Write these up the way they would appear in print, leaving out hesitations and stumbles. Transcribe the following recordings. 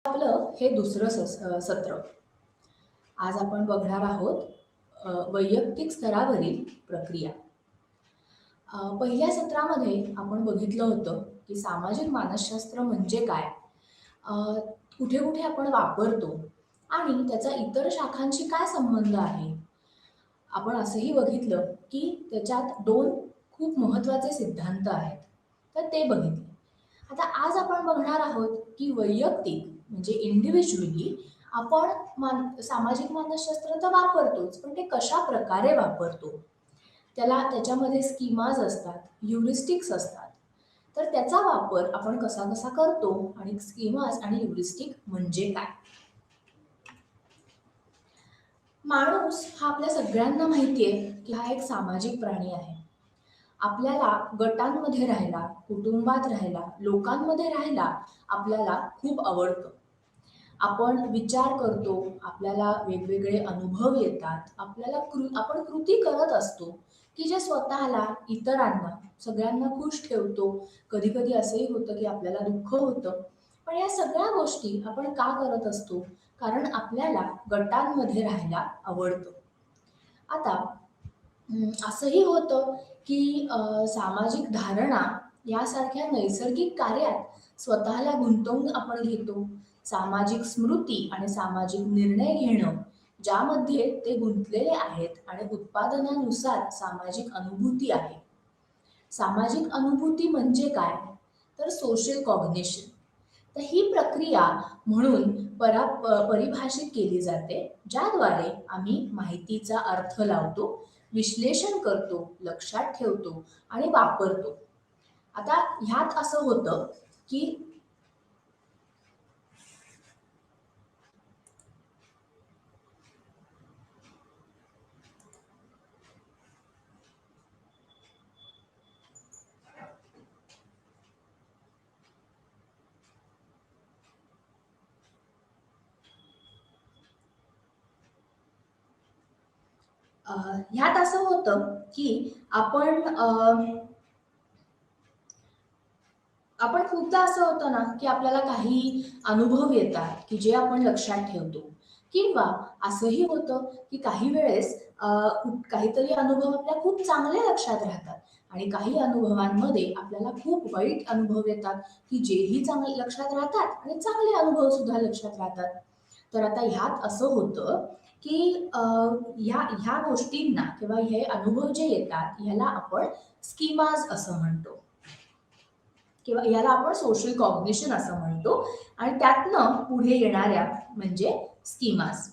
आपलं हे दुसरं सत्र. आज आपण बघणार आहोत वैयक्तिक स्तरावरील प्रक्रिया. पहिल्या सत्रामध्ये आपण बघितलं होतं, की सामाजिक मानसशास्त्र म्हणजे काय? अ, कुठे-कुठे आपण वापरतो आणि त्याचा इतर शाखांशी काय संबंध आहे? आपण असंही बघितलं, की त्याच्यात 2 खूप महत्त्वाचे सिद्धांत आहेत. तर ते बघितले. आता आज आपण बघणार आहोत, की वैयक्तिक म्हणजे इंडिव्हिज्युअली आपण सामाजिक मानसशास्त्र तर वापरतोच, पण ते कशाप्रकारे वापरतो? त्याच्यामध्ये स्कीमाज असतात, ह्युरिस्टिक्स असतात. तर त्याचा वापर आपण कसा-कसा करतो आणि स्कीमाज आणि ह्युरिस्टिक म्हणजे काय? माणूस हा आपल्या सगळ्यांना माहिती आहे, की हा एक सामाजिक प्राणी आहे. आपल्याला गटांमध्ये राहायला, कुटुंबात राहायला, लोकांमध्ये राहायला आपल्याला खूप आवडतं. आपण विचार करतो, आपल्याला वेगवेगळे अनुभव येतात, आपण कृती करत असतो, की जे स्वतःला, इतरांना, सगळ्यांना खुश ठेवतो. कधी-कधी असंही होतं, की आपल्याला दुःख होतं. पण या सगळ्या गोष्टी आपण का करत असतो? कारण आपल्याला गटांमध्ये राहायला आवडतं. आता असंही होतं, की सामाजिक धारणा यासारख्या नैसर्गिक कार्यात स्वतःला गुंतवून आपण घेतो. सामाजिक स्मृती आणि सामाजिक निर्णय घेणं, ज्यामध्ये ते गुंतलेले आहेत आणि उत्पादनानुसार सामाजिक अनुभूती आहे. सामाजिक अनुभूती म्हणजे काय? तर सोशल कॉग्निशन. तर ही प्रक्रिया म्हणून परिभाषित केली जाते, ज्याद्वारे आम्ही माहितीचा अर्थ लावतो, विश्लेषण करतो, लक्षात ठेवतो आणि वापरतो. आता ह्यात असं होतं, की अ, ह्यात असं होतं, की आपण आपण खूपदा असं होतं ना, की आपल्याला काही अनुभव येतात, की जे आपण लक्षात ठेवतो किंवा असंही होतं, की काही वेळेस काहीतरी अनुभव आपल्या खूप चांगले लक्षात राहतात आणि काही अनुभवांमध्ये आपल्याला खूप वाईट अनुभव येतात, की जेही चांगले लक्षात राहतात आणि चांगले अनुभव सुद्धा लक्षात राहतात. तर आता ह्यात असं होतं, की ह्या गोष्टींना किंवा हे अनुभव जे येतात, ह्याला आपण स्कीमाज असं म्हणतो. किंवा याला आपण सोशल कॉग्निशन असं म्हणतो आणि त्यातनं पुढे येणाऱ्या म्हणजे स्कीमास.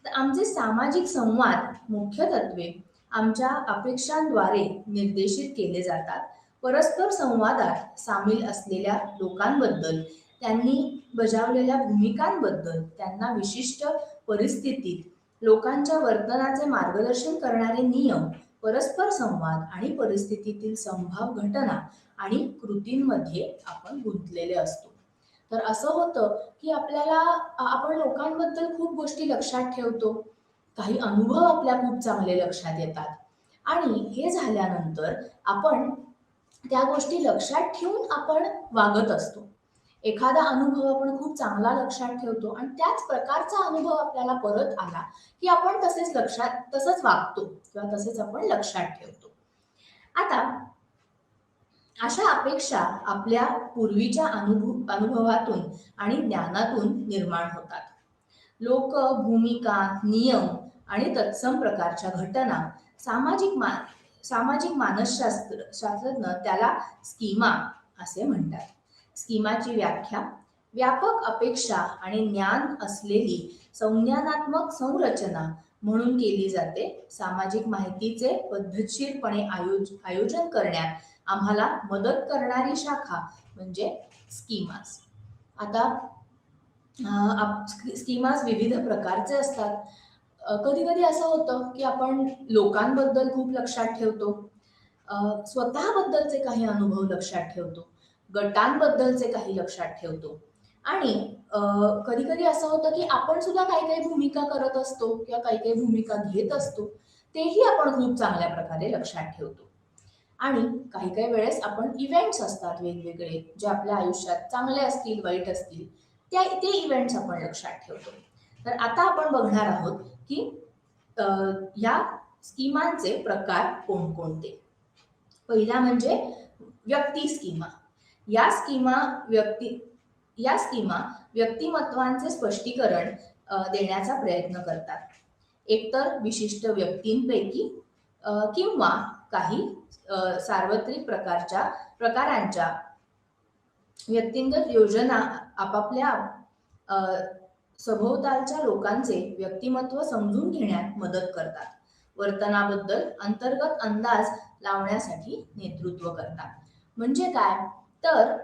तर आमचे सामाजिक संवाद मुख्य तत्वे आमच्या अपेक्षांद्वारे निर्देशित केले जातात. परस्पर संवादात सामील असलेल्या लोकांबद्दल, त्यांनी बजावलेल्या भूमिकांबद्दल, त्यांना विशिष्ट परिस्थितीत लोकांच्या वर्तनाचे मार्गदर्शन करणारे नियम, परस्पर संवाद आणि परिस्थितीतील संभाव्य घटना आणि कृतींमध्ये आपण गुंतलेले असतो. तर असं होतं, की आपण लोकांबद्दल खूप गोष्टी लक्षात ठेवतो. काही अनुभव आपल्या खूप चांगले लक्षात येतात आणि हे झाल्यानंतर आपण त्या गोष्टी लक्षात ठेवून आपण वागत असतो. एखादा अनुभव आपण खूप चांगला लक्षात ठेवतो आणि त्याच प्रकारचा अनुभव आपल्याला परत आला, की आपण तसंच वागतो किंवा तसेच आपण लक्षात ठेवतो. आता अशा अपेक्षा आपल्या पूर्वीच्या अनुभवातून आणि ज्ञानातून निर्माण होतात. लोक, भूमिका, नियम आणि तत्सम प्रकारच्या घटना सामाजिक मा सामाजिक शास्त्रज्ञ त्याला स्कीमा असे म्हणतात. स्कीमाची व्याख्या व्यापक अपेक्षा आणि ज्ञान असलेली संज्ञानात्मक संरचना म्हणून केली जाते. सामाजिक माहितीचे पद्धतशीरपणे आयोजन करण्यात आम्हाला मदत करणारी शाखा म्हणजे स्कीमास. आता स्कीमास विविध प्रकारचे असतात. कधी-कधी असं होतं, की आपण लोकांबद्दल खूप लक्षात ठेवतो. स्वतःबद्दलचे काही अनुभव लक्षात ठेवतो. गटांबद्दलचे काही लक्षात ठेवतो आणि कधी-कधी असं होतं, की आपण सुद्धा काही-काही भूमिका करत असतो किंवा काही-काही भूमिका घेत असतो. तेही आपण खूप चांगल्या प्रकारे लक्षात ठेवतो. आणि काही-काही वेळेस आपण इव्हेंट्स असतात वेगवेगळे, जे आपल्या आयुष्यात चांगले असतील, वाईट असतील, ते इव्हेंट्स आपण लक्षात ठेवतो. तर आता आपण बघणार आहोत की या स्कीमांचे प्रकार कोणकोणते. पहिला म्हणजे व्यक्ती स्कीमा. या स्कीमा व्यक्ती या स्कीमा व्यक्तिमत्वांचे स्पष्टीकरण देण्याचा प्रयत्न करतात. एकतर विशिष्ट व्यक्तींपैकी किंवा काही सार्वत्रिक प्रकारांच्या व्यक्तिगत योजना आपापल्या अ, सभोवतालच्या लोकांचे व्यक्तिमत्व समजून घेण्यात मदत करतात. वर्तनाबद्दल अंतर्गत अंदाज लावण्यासाठी नेतृत्व करतात. म्हणजे काय तर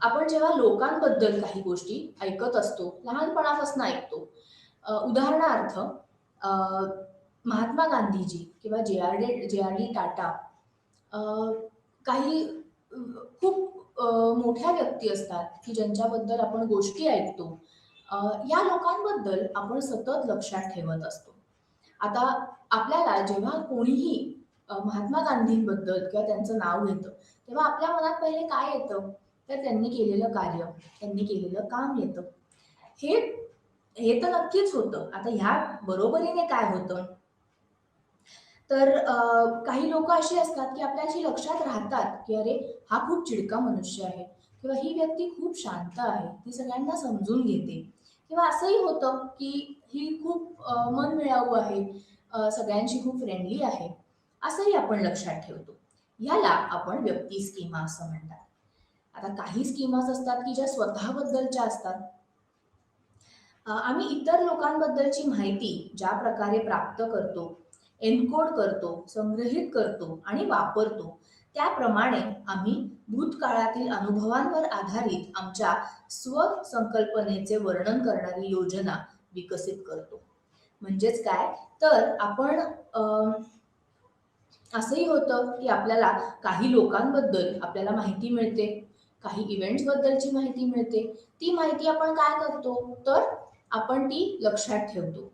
आपण जेव्हा लोकांबद्दल काही गोष्टी ऐकत असतो, लहानपणापासून ऐकतो. उदाहरणार्थ अ, महात्मा गांधीजी किंवा जे आर डी टाटा, अ, काही खूप मोठ्या व्यक्ती असतात की ज्यांच्याबद्दल आपण गोष्टी ऐकतो. अ, या लोकांबद्दल आपण सतत लक्षात ठेवत असतो. आता आपल्याला जेव्हा कोणीही महात्मा गांधींबद्दल किंवा त्यांचं नाव घेतं, तेव्हा आपल्या मनात पहिले काय येतं तर त्यांनी केलेलं कार्य, त्यांनी केलेलं काम येतं. हे हे तर नक्कीच होतं. आता ह्या बरोबरीने काय होतं तर काही लोक अशी असतात की आपल्या अशी लक्षात राहतात की अरे हा खूप चिडका मनुष्य आहे किंवा ही व्यक्ती खूप शांत आहे, ती सगळ्यांना समजून घेते. किंवा असंही होतं की ही खूप मनमिळाऊ आहे, सगळ्यांशी खूप फ्रेंडली आहे, असंही आपण लक्षात ठेवतो. ह्याला आपण व्यक्ती स्कीमा असं म्हणतात. आता काही स्कीमाच असतात की ज्या स्वतःबद्दलच्या असतात. आम्ही इतर लोकांबद्दलची माहिती ज्या प्रकारे प्राप्त करतो, एन्कोड करतो, संग्रहित करतो आणि वापरतो, त्याप्रमाणे आम्ही भूतकाळातील अनुभवांवर आधारित आमच्या स्वसंकल्पनेचे वर्णन करणारी योजना विकसित करतो. म्हणजेच काय तर आपण असंही होतं की आपल्याला काही लोकांबद्दल आपल्याला माहिती मिळते, काही इव्हेंट्स बद्दलची माहिती मिळते. ती माहिती आपण काय करतो तर आपण ती लक्षात ठेवतो.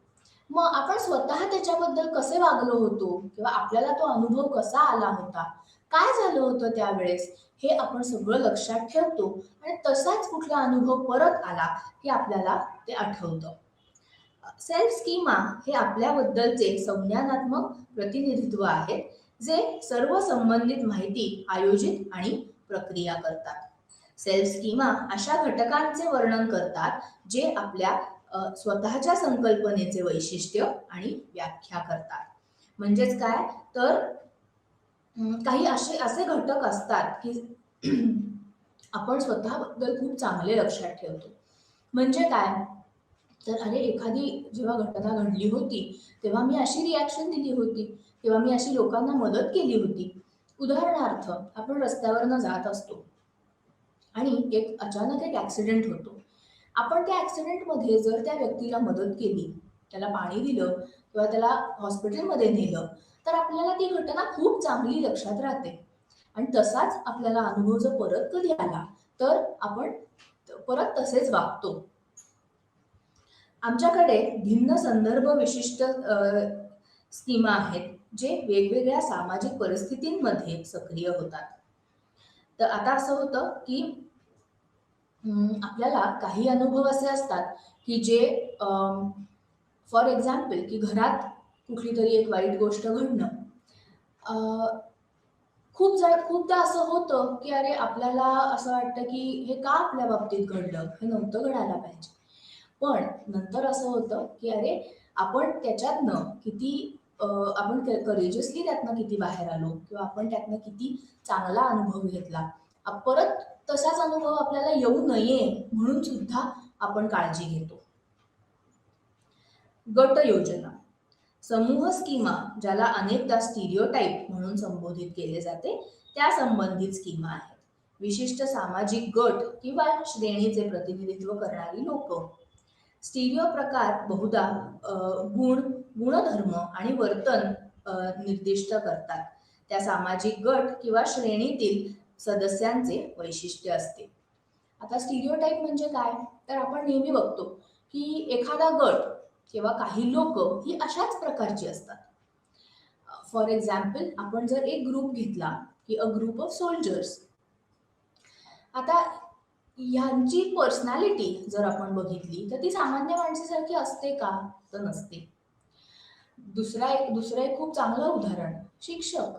मग आपण स्वतः त्याच्याबद्दल कसे वागलो होतो किंवा आपल्याला तो अनुभव कसा आला होता, काय झालं होतं त्यावेळेस, हे आपण सगळं लक्षात ठेवतो आणि तसाच कुठला अनुभव परत आला की आपल्याला ते आठवतं. सेल्फ स्कीमा हे आपल्याबद्दलचे संज्ञानात्मक प्रतिनिधित्व आहेत, जे सर्व संबंधित माहिती आयोजित आणि प्रक्रिया करतात. सेल्फ स्कीमा अशा घटकांचे वर्णन करतात जे आपल्या स्वतःच्या संकल्पनेचे वैशिष्ट्य आणि व्याख्या करतात. म्हणजेच काय तर काही असे घटक असतात की आपण स्वतःबद्दल खूप चांगले लक्षात ठेवतो. म्हणजे काय तर अरे एखादी जेव्हा घटना घडली होती तेव्हा मी अशी रिॲक्शन दिली होती, तेव्हा मी अशी लोकांना मदत केली होती. उदाहरणार्थ आपण रस्त्यावरनं जात असतो आणि अचानक एक ऍक्सिडेंट होतो. आपण त्या ऍक्सिडेंटमध्ये जर त्या व्यक्तीला मदत केली, त्याला पाणी दिलं किंवा त्याला हॉस्पिटलमध्ये नेलं, तर आपल्याला ती घटना खूप चांगली लक्षात राहते. आणि तसाच आपल्याला अनुभव जर परत कधी आला तर आपण परत तसेच वागतो. आमच्याकडे भिन्न संदर्भ विशिष्ट स्कीमा आहेत जे वेगवेगळ्या सामाजिक परिस्थितींमध्ये सक्रिय होतात. तर आता असं होतं की आपल्याला काही अनुभव असे असतात की जे फॉर एक्झाम्पल की घरात कुठली तरी एक वाईट गोष्ट घडणं. अ, खूपदा असं होतं की अरे आपल्याला असं वाटतं की हे का आपल्या बाबतीत घडलं, हे नव्हतं घडायला पाहिजे. पण नंतर असं होतं की अरे आपण त्याच्यातनं किती आपण करेजियसली त्यातनं किती बाहेर आलो किंवा आपण त्यातनं किती चांगला अनुभव घेतला. परत तसाच अनुभव आपल्याला येऊ नये म्हणून सुद्धा आपण काळजी घेतो. गट योजना, समूह स्कीमा, ज्याला अनेकदा स्टिरियोटाइप म्हणून संबोधित केले जाते, त्या संबंधित स्कीमा आहेत. विशिष्ट सामाजिक गट किंवा श्रेणीचे प्रतिनिधित्व करणारी लोक. स्टिरिओ प्रकार बहुधा गुण, गुणधर्म आणि वर्तन निर्दिष्ट करतात. त्या सामाजिक गट किंवा श्रेणीतील सदस्यांचे वैशिष्ट्य असते. आता स्टिरियोटाइप म्हणजे काय तर आपण नेहमी बघतो की एखादा गट किंवा काही लोक ही अशाच प्रकारची असतात. फॉर एक्झाम्पल आपण जर एक ग्रुप घेतला की अ ग्रुप ऑफ सोल्जर्स. आता ह्यांची पर्सनॅलिटी जर आपण बघितली तर ती सामान्य माणसासारखी असते का? तर नसते. दुसरं एक खूप चांगलं उदाहरण, शिक्षक.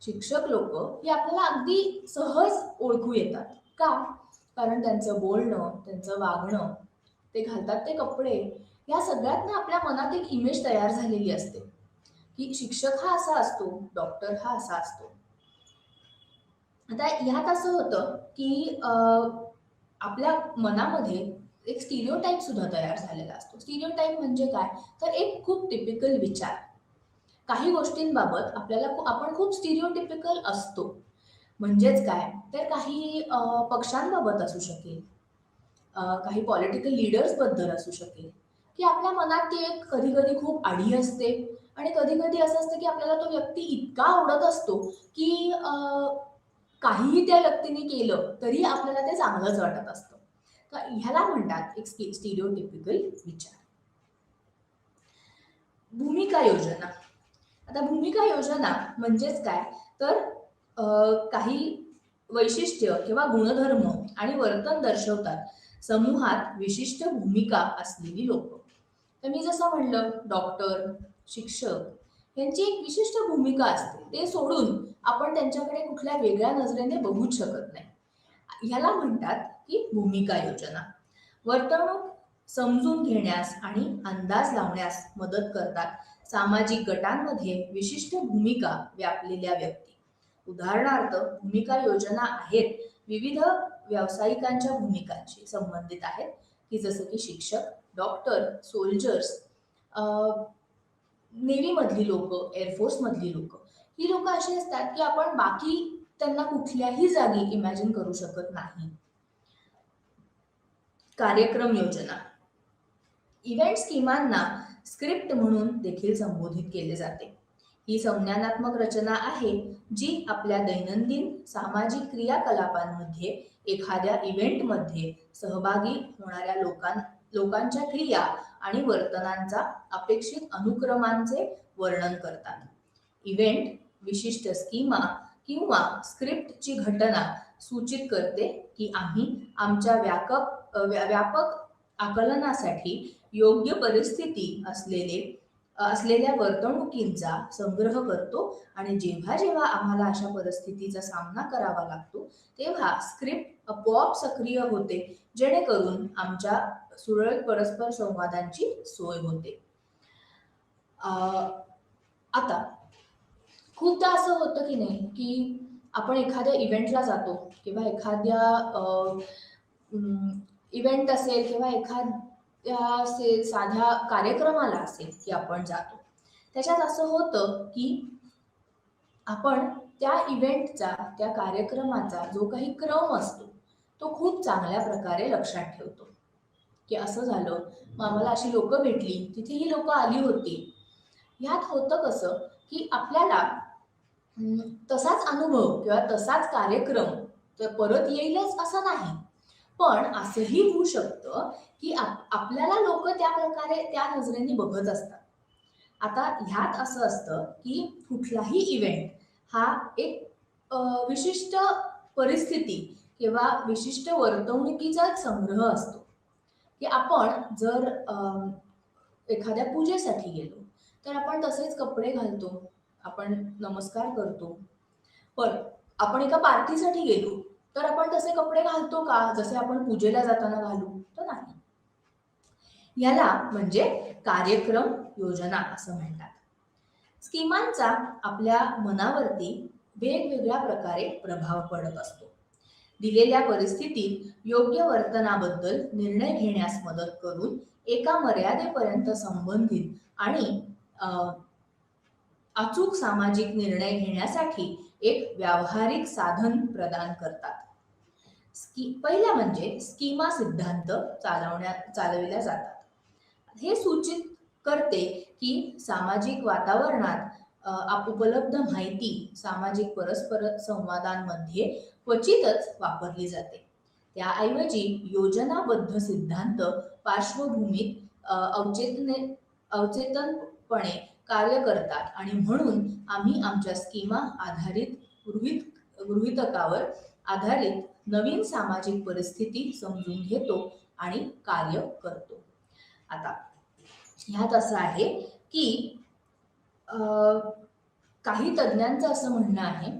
शिक्षक लोक हे आपल्याला अगदी सहज ओळखू येतात. का? कारण त्यांचं बोलणं, त्यांचं वागणं, ते घालतात ते कपडे, या सगळ्यातनं आपल्या मनात एक इमेज तयार झालेली असते, की शिक्षक हा असा असतो, डॉक्टर हा असा असतो. आता ह्यात असं होतं, की आपल्या मनामध्ये एक स्टिरियोटाइप सुद्धा तयार झालेला असतो. स्टिरियोटाइप म्हणजे काय? तर एक खूप टिपिकल विचार. काही गोष्टींबाबत आपण खूप स्टिरियोटिपिकल असतो. म्हणजेच काय? तर काही पक्षांबाबत असू शकेल, काही पॉलिटिकल लीडर्सबद्दल असू शकेल, की आपल्या मनात ती एक कधी-कधी खूप आढी असते आणि कधी-कधी असं असतं, की आपल्याला तो व्यक्ती इतका आवडत असतो, की काहीही त्या व्यक्तीने केलं तरी आपल्याला ते चांगलंच वाटत असतं. तर ह्याला म्हणतात एक स्टिरियोटिपिकल विचार. भूमिका योजना. आता भूमिका योजना म्हणजेच काय? तर काही वैशिष्ट्य किंवा गुणधर्म आणि वर्तन दर्शवतात समूहात विशिष्ट भूमिका असलेली लोक. तर मी जसं म्हणलं, डॉक्टर, शिक्षक यांची एक विशिष्ट भूमिका असते. ते सोडून आपण त्यांच्याकडे कुठल्या वेगळ्या नजरेने बघूच शकत नाही. ह्याला म्हणतात की भूमिका योजना. वर्तणूक समजून घेण्यास आणि अंदाज लावण्यास मदत करतात सामाजिक गटांमध्ये विशिष्ट भूमिका व्यापलेल्या व्यक्ती. उदाहरणार्थ, भूमिका योजना आहेत विविध व्यावसायिकांच्या भूमिकांशी संबंधित आहेत, की जसं की शिक्षक, डॉक्टर, सोल्जर्स, नेव्ही मधली लोक, एअरफोर्स मधली लोक. ही लोक अशी असतात की आपण बाकी त्यांना कुठल्याही जागी इमॅजिन करू शकत नाही. कार्यक्रम योजना. इव्हेंट स्कीमांना स्क्रिप्ट म्हणून देखील संबोधित केले जाते. ही संज्ञानात्मक रचना आहे जी आपल्या दैनंदिन सामाजिक क्रियाकलापांमध्ये एखाद्या इव्हेंटमध्ये सहभागी होणाऱ्या लोकांच्या क्रिया आणि वर्तनांचा अपेक्षित अनुक्रमांचे वर्णन करतात. इव्हेंट विशिष्ट स्कीमा किंवा स्क्रिप्टची घटना सूचित करते की आम्ही आमच्या व्यापक आकलनासाठी योग्य परिस्थिती असलेल्या वर्तणुकींचा संग्रह करतो आणि जेव्हा जेव्हा आम्हाला अशा परिस्थितीचा सामना करावा लागतो तेव्हा स्क्रिप्ट आपोआप सक्रिय होते, जेणेकरून आमच्या सुरळीत परस्पर संवादांची सोय होते. आता खूपदा असं होतं की नाही, की आपण एखाद्या इव्हेंटला जातो किंवा एखाद्या इव्हेंट असेल किंवा एखाद्या साध्या कार्यक्रमाला असेल की आपण जातो. त्याच्यात असं होतं की आपण त्या इव्हेंटचा, त्या कार्यक्रमाचा जो काही क्रम असतो तो खूप चांगल्या प्रकारे लक्षात ठेवतो, की असं झालं, मग आम्हाला अशी लोक भेटली, तिथे ही लोक आली होती. ह्यात होतं कसं, की आपल्याला तसाच अनुभव किंवा तसाच कार्यक्रम तर परत येईलच असं नाही. पण असंही होऊ शकतं, की आपल्याला लोकं त्या प्रकारे त्या नजरेने बघत असतात. आता ह्यात असं असतं, की कुठलाही इव्हेंट हा एक विशिष्ट परिस्थिती किंवा विशिष्ट वर्तवणुकीचा एक संग्रह असतो, की आपण जर एखाद्या पूजेसाठी गेलो, तर आपण तसेच कपडे घालतो, आपण नमस्कार करतो. पण आपण एका पार्टीसाठी गेलो, तर आपण तसे कपडे घालतो का, जसे आपण पूजेला जाताना घालू? तर नाही. याला म्हणजे कार्यक्रम योजना असं म्हणतात. स्कीमांचा आपल्या मनावरती वेगवेगळ्या प्रकारे प्रभाव पडत असतो. दिलेल्या परिस्थितीत योग्य वर्तनाबद्दल निर्णय घेण्यास मदत करून एका मर्यादेपर्यंत संबंधित आणि अचूक सामाजिक निर्णय घेण्यासाठी एक व्यावहारिक साधन प्रदान करतात. पहिला म्हणजे स्कीमा सिद्धांत चालविल्या जातात. हे सूचित करते की सामाजिक वातावरणात उपलब्ध माहिती सामाजिक परस्पर संवादांमध्ये क्वचितच वापरली जाते. त्याऐवजी योजनाबद्ध सिद्धांत पार्श्वभूमीत अवचेतनपणे कार्य करतात आणि म्हणून आम्ही आमच्या स्कीमा आधारित गृहितकावर आधारित नवीन सामाजिक परिस्थिती समजून घेतो आणि कार्य करतो. आता ह्यात असं आहे की काही तज्ञांचं असं म्हणणं आहे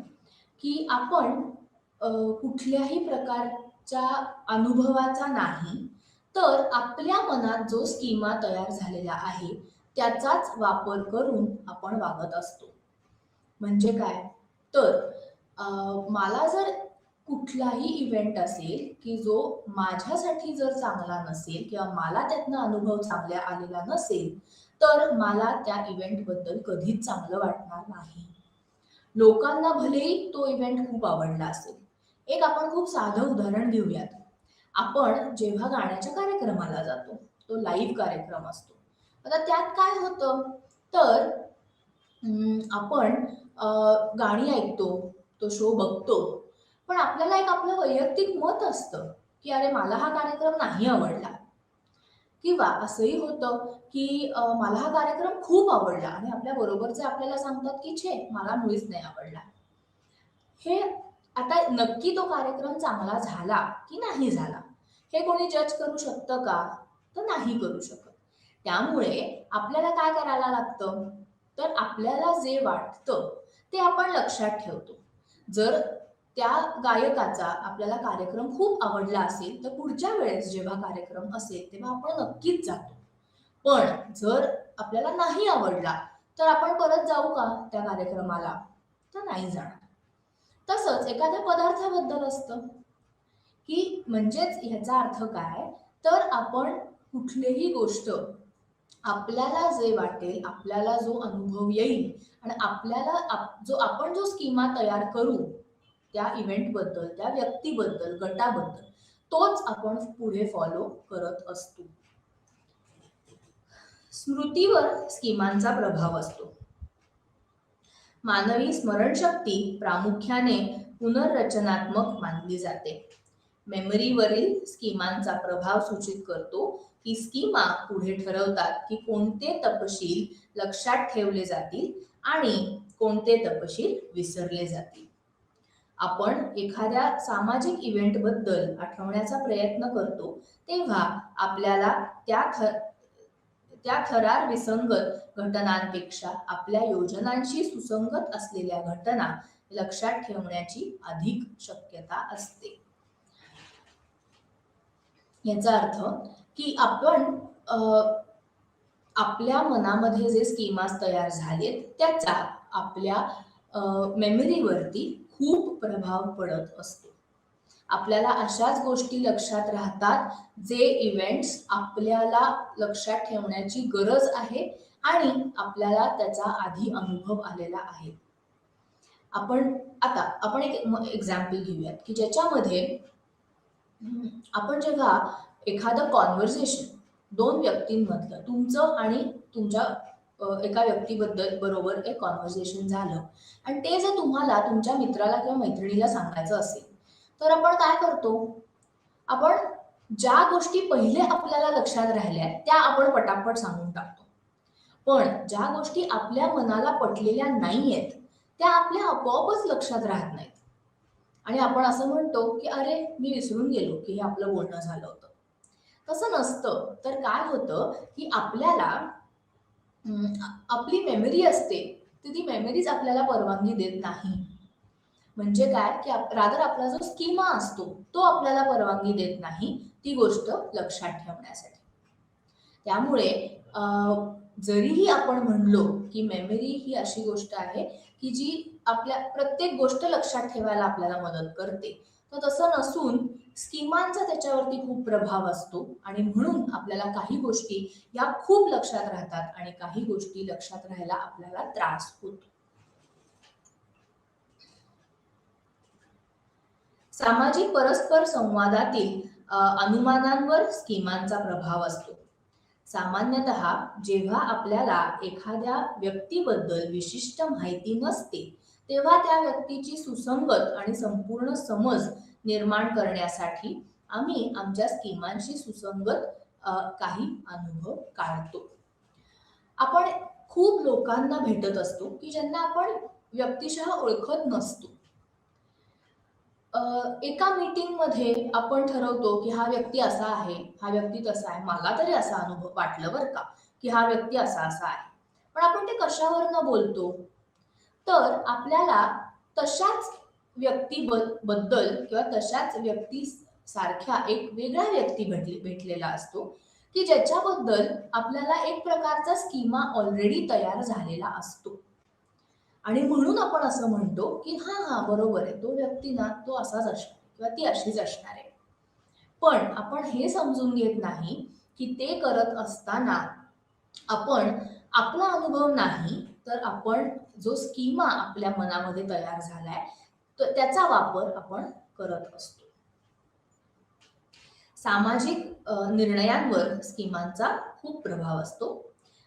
की आपण कुठल्याही प्रकारच्या अनुभवाचा नाही, तर आपल्या मनात जो स्कीमा तयार झालेला आहे त्याचाच वापर करून आपण वागत असतो. म्हणजे काय? तर मला जर कुठलाही इव्हेंट असेल की जो माझ्यासाठी जर चांगला नसेल किंवा मला त्यातनं अनुभव चांगला आलेला नसेल, तर मला त्या इव्हेंटबद्दल कधीच चांगलं वाटणार नाही. लोकांना भलेही तो इव्हेंट खूप आवडला असेल. एक आपण खूप साधं उदाहरण घेऊयात. आपण जेव्हा गाण्याच्या कार्यक्रमाला जातो, तो लाईव्ह कार्यक्रम असतो. आता त्यात काय होतं, तर आपण गाणी ऐकतो, तो शो बघतो. पण आपल्याला एक आपलं वैयक्तिक मत असतं, की अरे मला हा कार्यक्रम नाही आवडला. किंवा असंही होतं, की मला हा कार्यक्रम खूप आवडला आणि आपल्या बरोबरचे आपल्याला सांगतात, की "छे, मला मुळीच नाही आवडला." हे आता नक्की तो कार्यक्रम चांगला झाला की नाही झाला, हे कोणी जज करू शकतं का? तर नाही करू शकत. त्यामुळे आपल्याला काय करायला लागतं, तर आपल्याला जे वाटतं ते आपण लक्षात ठेवतो. जर त्या गायकाचा आपल्याला कार्यक्रम खूप आवडला असेल, तर पुढच्या वेळेस जेव्हा कार्यक्रम असेल, तेव्हा आपण नक्कीच जातो. पण जर आपल्याला नाही आवडला, तर आपण परत जाऊ का त्या कार्यक्रमाला? तर नाही जाणार. तसंच एखाद्या पदार्थाबद्दल असतं, की म्हणजेच ह्याचा अर्थ काय, तर आपण कुठलीही गोष्ट आपल्याला जे वाटेल, आपल्याला जो अनुभव येईल आणि आपल्याला जो स्कीमा तयार करू, त्या इव्हेंटबद्दल, त्या व्यक्तीबद्दल, गटाबद्दल, तोच आपण पुढे फॉलो करत असतो. स्मृतीवर स्कीमांचा प्रभाव असतो. मानवी स्मरणशक्ती प्रामुख्याने पुनर्रचनात्मक मानली जाते. मेमरीवरील स्कीमांचा प्रभाव सूचित करतो की स्कीमा पुढे ठरवतात की कोणते तपशील लक्षात ठेवले जातील आणि कोणते तपशील विसरले जातील. आपण एखाद्या सामाजिक इव्हेंटबद्दल आठवण्याचा प्रयत्न करतो तेव्हा आपल्याला त्या थरार विसंगत घटनांपेक्षा आपल्या योजनांशी सुसंगत असलेल्या घटना लक्षात ठेवण्याची अधिक शक्यता असते. याचा अर्थ की आपण आपल्या मनामध्ये जे स्कीमास तयार झालेत त्याचा आपल्या मेमरीवरती खूप प्रभाव पडत असतो. आपल्याला अशाच गोष्टी लक्षात राहतात जे इव्हेंट्स आपल्याला लक्षात ठेवण्याची गरज आहे आणि आपल्याला त्याचा आधी अनुभव आलेला आहे. आपण एक एक्झाम्पल घेऊयात की ज्याच्यामध्ये आपण जेव्हा एखादं कॉन्व्हर्सेशन दोन व्यक्तींमधलं तुमचं आणि तुमच्या एका व्यक्तीबद्दल बरोबर एक कॉन्व्हर्सेशन झालं आणि ते जर तुम्हाला तुमच्या मित्राला किंवा मैत्रिणीला सांगायचं असेल, तर आपण काय करतो, आपण ज्या गोष्टी पहिले आपल्याला लक्षात राहिल्या त्या आपण पटापट सांगून टाकतो. पण ज्या गोष्टी आपल्या मनाला पटलेल्या नाहीयेत त्या आपल्या आपोआपच लक्षात राहत नाहीत आणि आपण असं म्हणतो की अरे मी विसरून गेलो की हे आपलं बोलणं झालं होतं. तसं नसतं. तर काय होतं की आपल्याला आपली मेमरी असते तर ती मेमरीज आपल्याला परवानगी देत नाही. म्हणजे काय की रादर आपला जो स्कीमा असतो तो आपल्याला परवानगी देत नाही ती गोष्ट लक्षात ठेवण्यासाठी. त्यामुळे जरीही आपण म्हणलो की मेमरी ही अशी गोष्ट आहे की जी आपल्या प्रत्येक गोष्ट लक्षात ठेवायला आपल्याला मदत करते, तर तसं नसून स्कीमांचा त्याच्यावरती खूप प्रभाव असतो आणि म्हणून आपल्याला काही गोष्टी या खूप लक्षात राहतात आणि काही गोष्टी लक्षात राहायला आपल्याला त्रास होतो. सामाजिक परस्पर संवादातील अनुमानांवर स्कीमांचा प्रभाव असतो. सामान्यतः जेव्हा आपल्याला एखाद्या व्यक्तीबद्दल विशिष्ट माहिती नसते, तेव्हा त्या व्यक्तीची सुसंगत आणि संपूर्ण समज निर्माण करण्यासाठी आम्ही आमच्या स्कीमांशी सुसंगत काही अनुभव काढतो. आपण खूप लोकांना भेटत असतो की ज्यांना आपण व्यक्तिशः ओळखत नसतो. एका मीटिंगमध्ये आपण ठरवतो की हा व्यक्ती असा आहे, हा व्यक्ती तसा आहे. मला तरी असा अनुभव वाटलं बरं का, की हा व्यक्ती असा असा आहे. पण आपण ते कशावरनं बोलतो? तर आपल्याला तशाच बद्दल किंवा तशाच व्यक्ती सारख्या एक वेगळा व्यक्ती भेटलेला असतो, की ज्याच्याबद्दल आपल्याला एक प्रकारचा स्कीमा ऑलरेडी तयार झालेला असतो. आणि म्हणून आपण असं म्हणतो, की हां, हां, बरोबर आहे. तो व्यक्ती ना, तो असाच असणार किंवा ती अशीच असणार आहे. पण आपण हे समजून घेत नाही, की ते करत असताना आपण आपला अनुभव नाही, तर आपण जो स्कीमा आपल्या मनामध्ये तयार झालाय, तर त्याचा वापर आपण करत असतो. सामाजिक निर्णयांवर स्कीमांचा खूप प्रभाव असतो.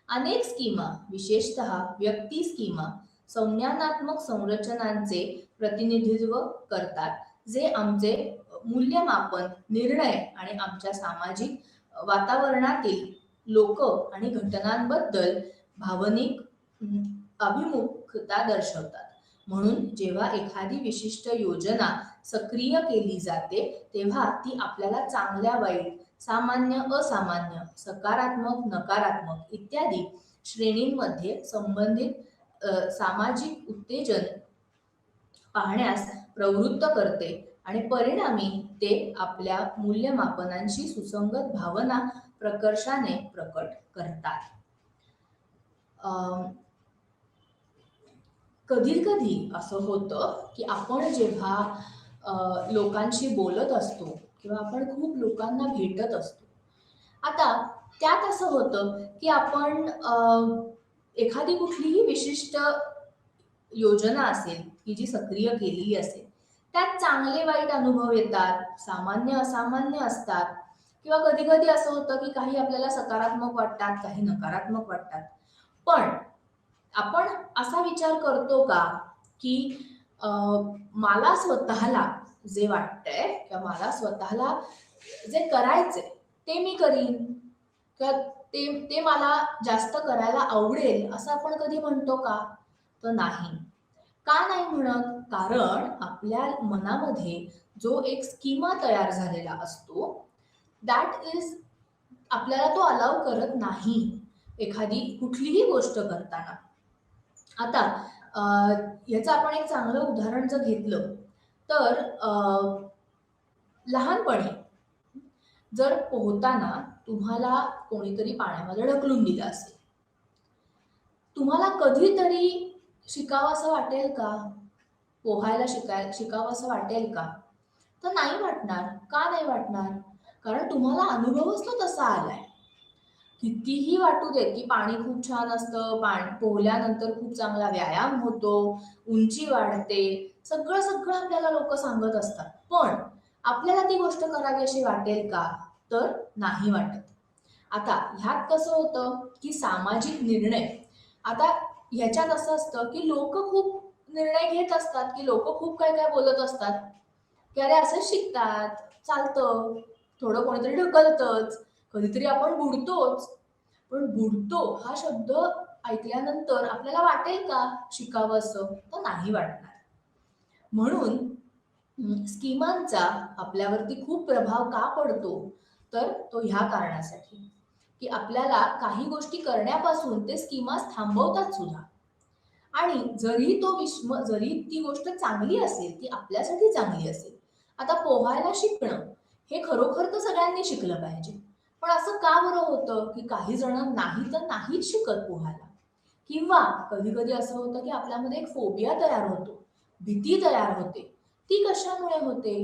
अनेक स्कीमा, विशेषतः व्यक्ती स्कीमा, संज्ञानात्मक संरचनांचे प्रतिनिधित्व करतात, जे आमचे मूल्यमापन, निर्णय आणि आमच्या सामाजिक वातावरणातील लोक आणि घटनांबद्दल भावनिक अभिमुखता दर्शवतात. म्हणून जेव्हा एखादी विशिष्ट योजना सक्रिय केली जाते, तेव्हा ती आपल्याला चांगल्या वाईट, सामान्य असामान्य, सकारात्मक नकारात्मक इत्यादी श्रेणींमध्ये संबंधित सामाजिक उत्तेजन पाहण्यास प्रवृत्त करते आणि परिणामी ते आपल्या मूल्यमापनांशी सुसंगत भावना प्रकर्षाने प्रकट करतात. कधी कधी असं होतं की आपण जेव्हा लोकांशी बोलत असतो किंवा आपण खूप लोकांना भेटत असतो. आता त्यात असं होतं की आपण एखादी कुठलीही विशिष्ट योजना असेल की जी सक्रिय केलेली असेल, त्यात चांगले वाईट अनुभव येतात, सामान्य असामान्य असतात किंवा कधी कधी असं होतं की काही आपल्याला सकारात्मक वाटतात, काही नकारात्मक वाटतात. पण आपण असा विचार करतो का, की मला स्वतःला जे वाटतंय किंवा मला स्वतःला जे करायचंय ते मी करीन किंवा ते ते मला जास्त करायला आवडेल असं आपण कधी म्हणतो का? तर नाही. का नाही म्हणत? कारण आपल्या मनामध्ये जो एक स्कीमा तयार झालेला असतो, दॅट इज आपल्याला तो अलाउ करत नाही एखादी कुठलीही गोष्ट करताना. आता ह्याचं आपण एक चांगलं उदाहरण जर घेतलं तर लहानपणी जर पोहताना तुम्हाला कोणीतरी पाण्यामध्ये ढकलून दिलं असेल, तुम्हाला कधीतरी शिकावंसं वाटेल का? पोहायला शिकावंसं वाटेल का? तर नाही वाटणार. का नाही वाटणार? कारण तुम्हाला अनुभवच तो तसा आलाय. कितीही वाटू देत की पाणी खूप छान असतं, पोहल्यानंतर खूप चांगला व्यायाम होतो, उंची वाढते, सगळं सगळं आपल्याला लोक सांगत असतात. पण आपल्याला ती गोष्ट करावी अशी वाटेल का? तर नाही वाटत. आता ह्यात कसं होतं की सामाजिक निर्णय, आता ह्याच्यात असं असतं की लोक खूप निर्णय घेत असतात, की लोक खूप काय काय बोलत असतात की अरे असंच शिकतात, चालतं, थोडं कोणीतरी ढकलतंच, कधीतरी आपण बुडतोच. पण बुडतो हा शब्द ऐकल्यानंतर आपल्याला वाटेल का शिकावं असं? तर नाही वाटणार. म्हणून स्कीमांचा आपल्यावरती खूप प्रभाव का पडतो? तर तो ह्या कारणासाठी, की आपल्याला काही गोष्टी करण्यापासून ते स्कीमास थांबवतात सुद्धा. आणि जरी ती गोष्ट चांगली असेल, ती आपल्यासाठी चांगली असेल. आता पोहायला शिकणं हे खरोखर तर सगळ्यांनी शिकलं पाहिजे. पण असं का बरं होतं, की काही जण नाही तर नाहीच शिकत पोहायला. किंवा कधी-कधी असं होतं, की आपल्यामध्ये एक फोबिया तयार होतो. भीती तयार होते. ती कशामुळे होते?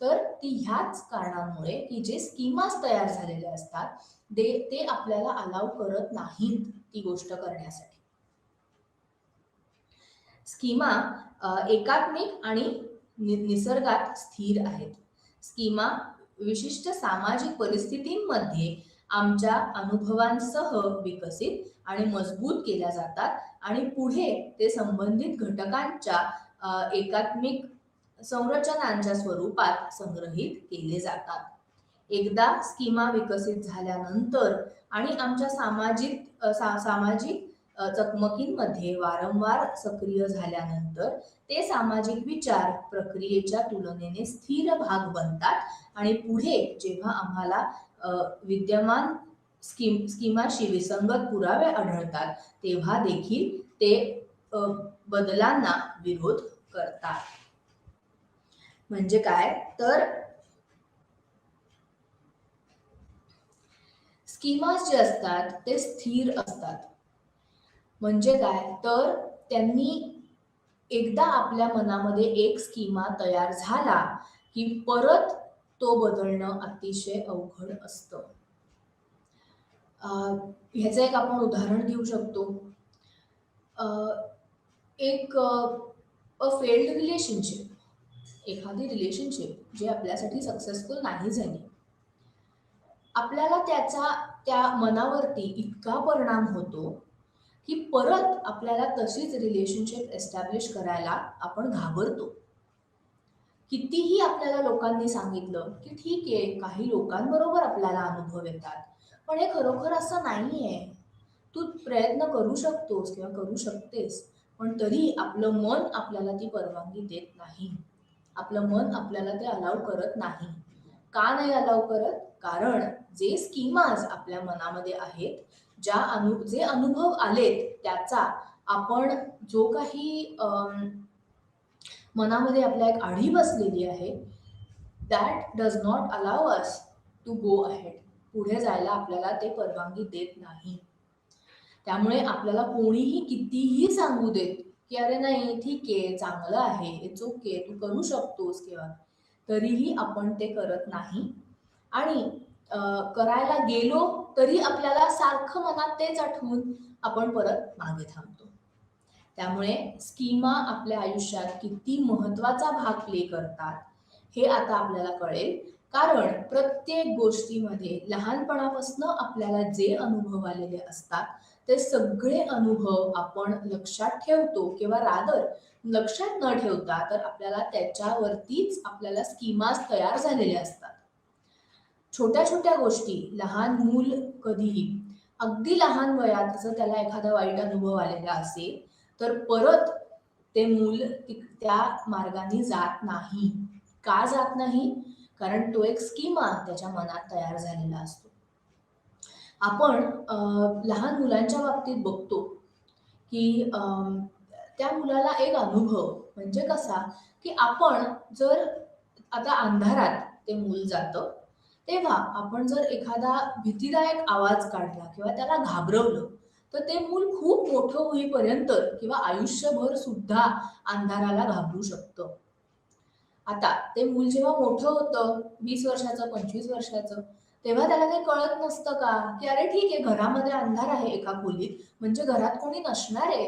तर ती ह्याच कारणांमुळे, की जे स्कीमास तयार झालेले असतात, ते आपल्याला अलाउ करत नाहीत ती गोष्ट करण्यासाठी. स्कीमा एकात्मिक आणि निसर्गात स्थिर आहेत. स्कीमा विशिष्ट सामाजिक परिस्थितींमध्ये आमच्या अनुभवांसह विकसित आणि मजबूत केल्या जातात आणि पुढे ते संबंधित घटकांच्या एकात्मिक संरचनांच्या स्वरूपात संग्रहित केले जातात. एकदा स्कीमा विकसित झाल्यानंतर आणि आमच्या सामाजिक चकमकींमध्ये वारंवार सक्रिय झाल्यानंतर ते सामाजिक विचार प्रक्रियेच्या तुलनेने स्थिर भाग बनतात आणि पुढे जेव्हा आम्हाला विद्यमान स्कीमाशी विसंगत पुरावे आढळतात तेव्हा देखील ते बदलांना विरोध करतात. म्हणजे काय तर स्कीमास जे असतात ते स्थिर असतात. म्हणजे काय तर त्यांनी एकदा आपल्या मनामध्ये एक स्कीमा तयार झाला की परत तो बदलणं अतिशय अवघड असतं. ह्याचं एक आपण उदाहरण घेऊ शकतो. एक फेल्ड रिलेशनशिप, एखादी रिलेशनशिप जे आपल्यासाठी सक्सेसफुल नाही झाली, आपल्याला त्या मनावरती इतका परिणाम होतो की परत आपल्याला तशीच रिलेशनशिप एस्टॅब्लिश करायला आपण घाबरतो. कितीही आपल्याला लोकांनी सांगितलं की ठीक आहे, काही लोकांबरोबर आपल्याला अनुभव येतात, पण हे खरोखर असं नाहीये. तू प्रयत्न करू शकतोस किंवा करू शकतेस, पण तरी आपलं मन आपल्याला ती परवानगी देत नाही. आपलं मन आपल्याला ते अलाव करत नाही. का नाही अलाव करत? कारण जे स्कीमाज आपल्या मनामध्ये आहेत, जे अनुभव आलेत त्याचा आपण जो काही मनामध्ये आपल्या एक आढी बसलेली आहे, that does not allow us to go ahead. पुढे जायला आपल्याला ते परवानगी देत नाही. त्यामुळे आपल्याला कोणीही कितीही सांगू देत की अरे नाही ठीक आहे, चांगलं आहे, इट्स ओके, तू करू शकतोस किंवा, तरीही आपण ते करत नाही. आणि करायला गेलो तरी आपल्याला सारखं मनात तेच आठवून आपण परत मागे थांबतो. त्यामुळे स्कीमा आपल्या आयुष्यात किती महत्वाचा भाग प्ले करतात हे आता आपल्याला कळेल. कारण प्रत्येक गोष्टीमध्ये लहानपणापासून आपल्याला जे अनुभव आलेले असतात ते सगळे अनुभव आपण लक्षात ठेवतो किंवा रादर लक्षात न ठेवता तर आपल्याला त्याच्यावरतीच आपल्याला स्कीमास तयार झालेले असतात. छोट्या छोट्या गोष्टी, लहान मूल कधीही अगदी लहान वयात जर त्याला एखादा वाईट अनुभव आलेला असेल तर परत ते मूल त्या मार्गाने जात नाही. का जात नाही? कारण तो एक स्कीमा त्याच्या मनात तयार झालेला असतो. आपण लहान मुलांच्या बाबतीत बघतो की त्या मुलाला एक अनुभव म्हणजे कसा की आपण जर आता अंधारात ते मूल जातं तेव्हा आपण जर एखादा भीतीदायक आवाज काढला किंवा त्याला घाबरवलं तर ते मूल खूप मोठं होईपर्यंत किंवा आयुष्यभर सुद्धा अंधाराला घाबरू शकतं. आता ते मूल जेव्हा मोठं होतं 20 वर्षाचं 25 वर्षाचं तेव्हा त्याला काही कळत नसतं का की अरे ठीक आहे, घरामध्ये अंधार आहे एका खोलीत म्हणजे घरात कोणी नसणार आहे.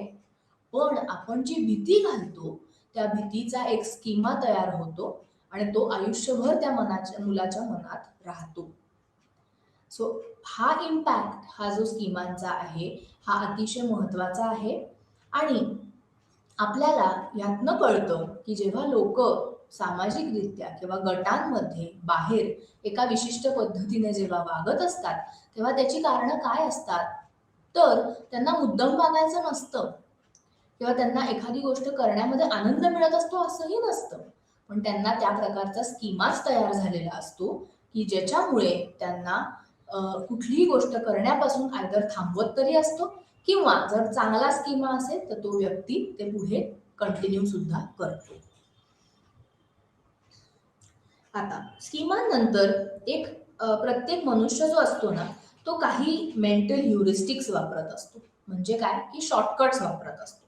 पण आपण जी भीती घालतो त्या भीतीचा एक स्कीमा तयार होतो आणि तो आयुष्यभर त्या मुलाच्या मनात राहतो. सो हा इम्पॅक्ट हा जो स्कीमांचा आहे हा अतिशय महत्वाचा आहे. आणि आपल्याला यातनं कळतं की जेव्हा लोक सामाजिकरित्या किंवा गटांमध्ये बाहेर एका विशिष्ट पद्धतीने जेव्हा वागत असतात तेव्हा त्याची कारणं काय असतात तर त्यांना मुद्दाम वागायचं नसतं किंवा त्यांना एखादी गोष्ट करण्यामध्ये आनंद मिळत असतो असंही नसतं, पण त्यांना त्या प्रकारचा स्कीमाच तयार झालेला असतो की ज्याच्यामुळे त्यांना कुठलीही गोष्ट करण्यापासून आयदर थांबवत तरी असतो किंवा जर चांगला स्कीमा असेल तर तो व्यक्ती ते पुढे कंटिन्यू सुद्धा करतो. आता स्कीमांनंतर एक प्रत्येक मनुष्य जो असतो ना तो काही मेंटल ह्युरिस्टिक्स वापरत असतो. म्हणजे काय की शॉर्टकट्स वापरत असतो.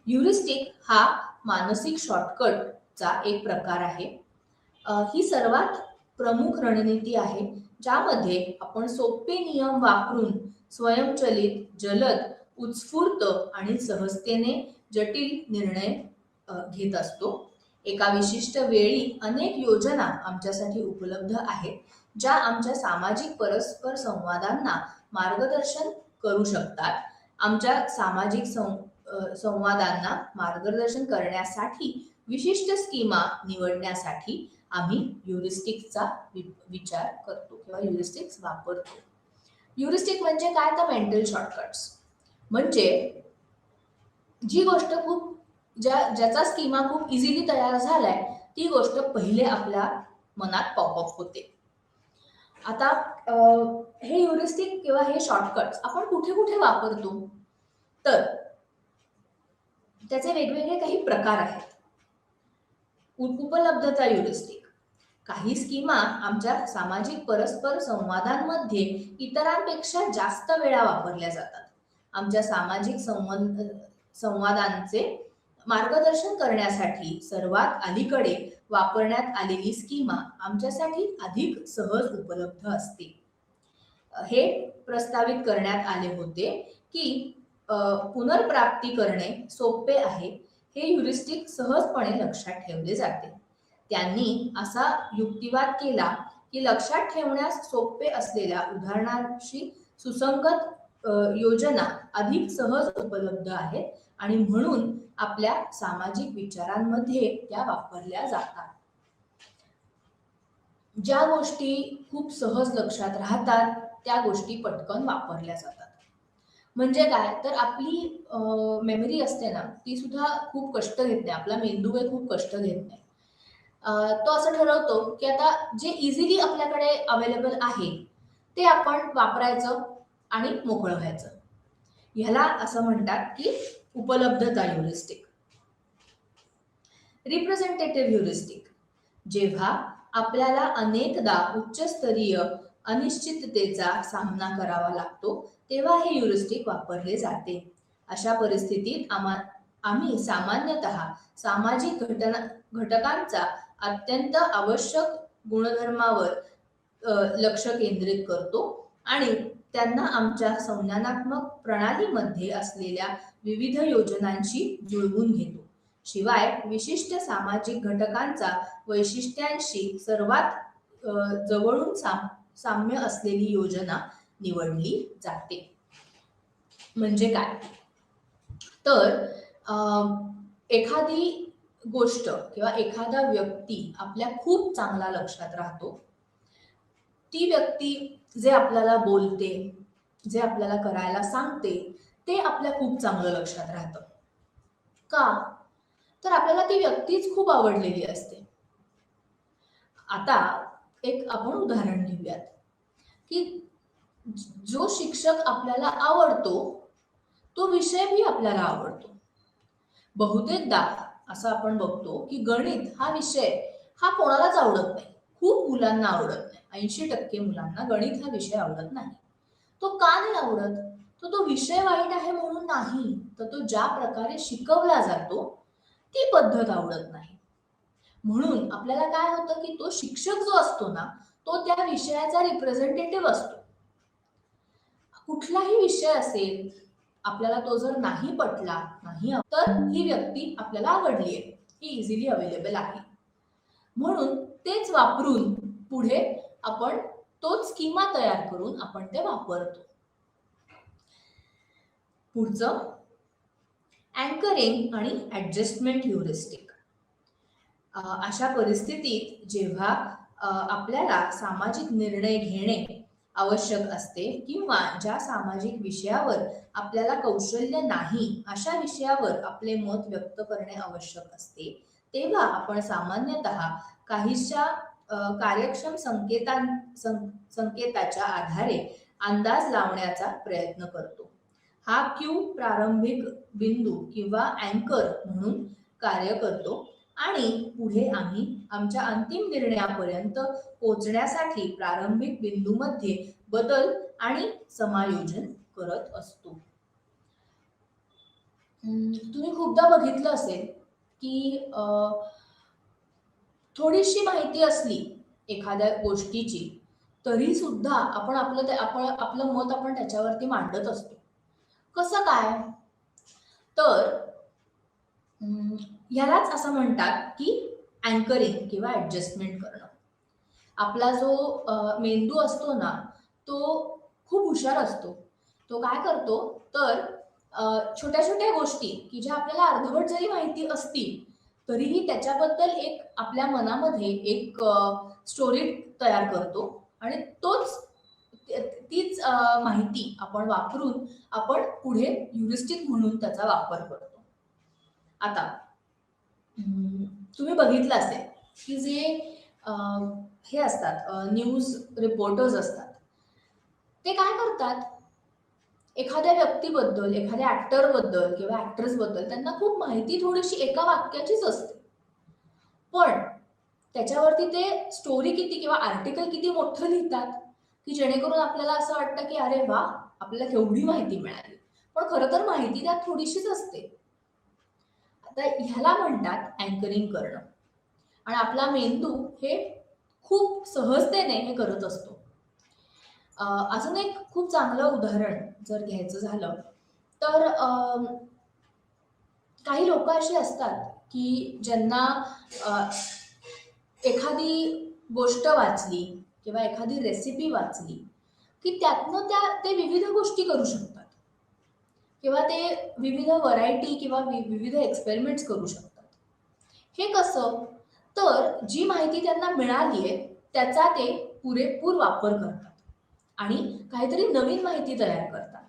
ह्युरिस्टिक हा मानसिक शॉर्टकटचा एक प्रकार आहे. ही सर्वात प्रमुख रणनीती आहे ज्यामध्ये आपण सोपे नियम वापरून स्वयंचलित, जलद, उत्स्फूर्त आणि सहजतेने जटिल निर्णय घेत असतो. एका विशिष्ट वेळी अनेक योजना आमच्यासाठी उपलब्ध आहेत ज्या आमच्या सामाजिक परस्पर संवादांना मार्गदर्शन करू शकतात. आमच्या सामाजिक संवादांना मार्गदर्शन करण्यासाठी विशिष्ट स्कीमा निवडण्यासाठी आम्ही ह्युरिस्टिक्सचा विचार करतो किंवा ह्युरिस्टिक्स वापरतो. ह्युरिस्टिक म्हणजे काय तर मेंटल शॉर्टकट्स. म्हणजे जी गोष्ट ज्याचा स्कीमा खूप इझिली तयार झालाय ती गोष्ट पहिले आपल्या मनात पॉपअप होते. आता हे ह्युरिस्टिक किंवा हे शॉर्टकट्स आपण कुठे कुठे वापरतो, तर त्याचे वेगवेगळे काही प्रकार आहेत. उपलब्धता ह्युरिस्टिक. काही स्कीमा आमच्या सामाजिक परस्पर संवादांमध्ये इतरांपेक्षा जास्त वेळा वापरल्या जातात. आमच्या सामाजिक संवादांचे मार्गदर्शन करण्यासाठी सर्वात अलीकडे वापरण्यात आलेली स्कीमा आमच्यासाठी अधिक सहज उपलब्ध असते. हे प्रस्तावित करण्यात आले होते की पुनर्प्राप्ती करणे सोपे आहे, हे ह्युरिस्टिक सहजपणे लक्षात ठेवले जाते. त्यांनी असा युक्तिवाद केला की लक्षात ठेवण्यास सोपे असलेल्या उदाहरणांशी सुसंगत योजना अधिक सहज उपलब्ध आहेत आणि म्हणून आपल्या सामाजिक विचारांमध्ये त्या वापरल्या जातात. ज्या गोष्टी खूप सहज लक्षात राहतात त्या गोष्टी पटकन वापरल्या जातात. म्हणजे काय, तर आपली मेमरी असते ना, ती सुद्धा खूप कष्ट घेत नाही. आपला मेंदू काही खूप कष्ट घेत नाही. तो असं ठरवतो की आता जे इझिली आपल्याकडे अवेलेबल आहे ते आपण वापरायचं आणि मोकळं व्हायचं. ह्याला असं म्हणतात की उपलब्धता ह्युरिस्टिक. Representative heuristic. जेव्हा आपल्याला अनेकदा उच्चस्तरीय अनिश्चिततेचा सामना करावा लागतो तेव्हा हे ह्युरिस्टिक वापरले जाते. अशा परिस्थितीत आम्ही सामान्यतः सामाजिक घटकांचा अत्यंत आवश्यक गुणधर्मावर लक्ष केंद्रित करतो आणि त्यांना आमच्या संज्ञानात्मक प्रणालीमध्ये असलेल्या विविध योजनांशी जुळवून घेतो. शिवाय विशिष्ट सामाजिक घटकांचा वैशिष्ट्यांशी सर्वात जवळून साम्य असलेली योजना निवडली जाते. म्हणजे काय, तर एखादी गोष्ट किंवा एखादा व्यक्ती आपल्या खूप चांगला लक्षात राहतो. ती व्यक्ती जे आपल्याला बोलते, जे आपल्याला करायला सांगते ते आपल्या खूप चांगलं लक्षात राहतं. का, तर आपल्याला ती व्यक्तीच खूप आवडलेली असते. आता एक आपण उदाहरण घेऊयात की जो शिक्षक आपल्याला आवडतो तो विषयही आपल्याला आवडतो. बहुतेकदा असं आपण बघतो की गणित हा विषय हा कोणालाच आवडत नाही, खूप मुलांना आवडत नाही. 80% मुलांना गणित हा विषय आवडत नाही. तो का नाही आवडत, तो विषय वाईट आहे म्हणून नाही, तर तो ज्या प्रकारे शिकवला जातो ती पद्धत आवडत नाही. म्हणून आपल्याला काय होतं की तो शिक्षक जो असतो ना तो त्या विषयाचा रिप्रेझेंटेटिव्ह असतो. कुठलाही विषय असेल, आपल्याला तो जर नाही पटला नाही तर ही व्यक्ती आपल्याला आवडली आहे, ही इझिली अवेलेबल आहे, म्हणून तेच वापरून पुढे आपण तोच स्कीमा तयार करून आपण ते वापरतो. पुढचं अँकरिंग आणि ऍडजस्टमेंट ह्युरिस्टिक. अशा परिस्थितीत जेव्हा आपल्याला सामाजिक निर्णय घेणे आवश्यक असते किंवा ज्या सामाजिक विषयावर आपल्याला कौशल्य नाही अशा विषयावर आपले मत व्यक्त करणे आवश्यक असते, तेव्हा आपण सामान्यतः काहीशा कार्यक्षम संकेताच्या आधारे अंदाज लावण्याचा प्रयत्न करतो. हा क्यू प्रारंभिक बिंदू किंवा अँकर म्हणून कार्य करतो आणि पुढे आम्ही आमच्या अंतिम निर्णयापर्यंत पोहोचण्यासाठी प्रारंभिक बिंदूमध्ये बदल आणि समायोजन करत असतो. तुम्ही खूपदा बघितलं असेल की थोडीशी माहिती असली एखाद्या गोष्टीची तरी सुद्धा आपण आपलं मत आपण त्याच्यावरती मांडत असतो. कसं काय, तर यालाच असं म्हणतात की अँकरिंग किंवा ऍडजस्टमेंट करणं. आपला जो मेंदू असतो ना तो खूप हुशार असतो. तो काय करतो, तर छोट्या छोट्या गोष्टी की ज्या आपल्याला अर्धवट जरी माहिती असतील तरीही त्याच्याबद्दल एक आपल्या मनामध्ये एक स्टोरी तयार करतो आणि तोच तीच माहिती आपण वापरून आपण पुढे ह्युरिस्टिक म्हणून त्याचा वापर करतो. आता तुम्ही बघितलं असेल की जे हे असतात न्यूज रिपोर्टर्स असतात, ते काय करतात, एखाद्या व्यक्तीबद्दल, एखाद्या ऍक्टरबद्दल किंवा ऍक्ट्रेसबद्दल त्यांना खूप माहिती थोडीशी एका वाक्याचीच असते. पण त्याच्यावरती ते स्टोरी किती किंवा आर्टिकल किती मोठं लिहितात, की जेणेकरून आपल्याला असं वाटतं की अरे वा, आपल्याला केवढी माहिती मिळाली. पण खरं तर माहिती त्यात थोडीशीच असते. आता ह्याला म्हणतात अँकरिंग करणं. आणि आपला मेंदू हे खूप सहजतेने हे करत असतो. अजून एक खूप चांगलं उदाहरण जर घ्यायचं झालं तर काही लोक अशी असतात की ज्यांना एखादी गोष्ट वाचली किंवा एखादी रेसिपी वाचली की त्यातनं ते विविध गोष्टी करू शकतात किंवा ते विविध व्हरायटी किंवा विविध एक्सपेरिमेंट्स करू शकतात. हे कसं, तर जी माहिती त्यांना मिळाली आहे त्याचा ते पुरेपूर वापर करतात आणि काहीतरी नवीन माहिती तयार करतात.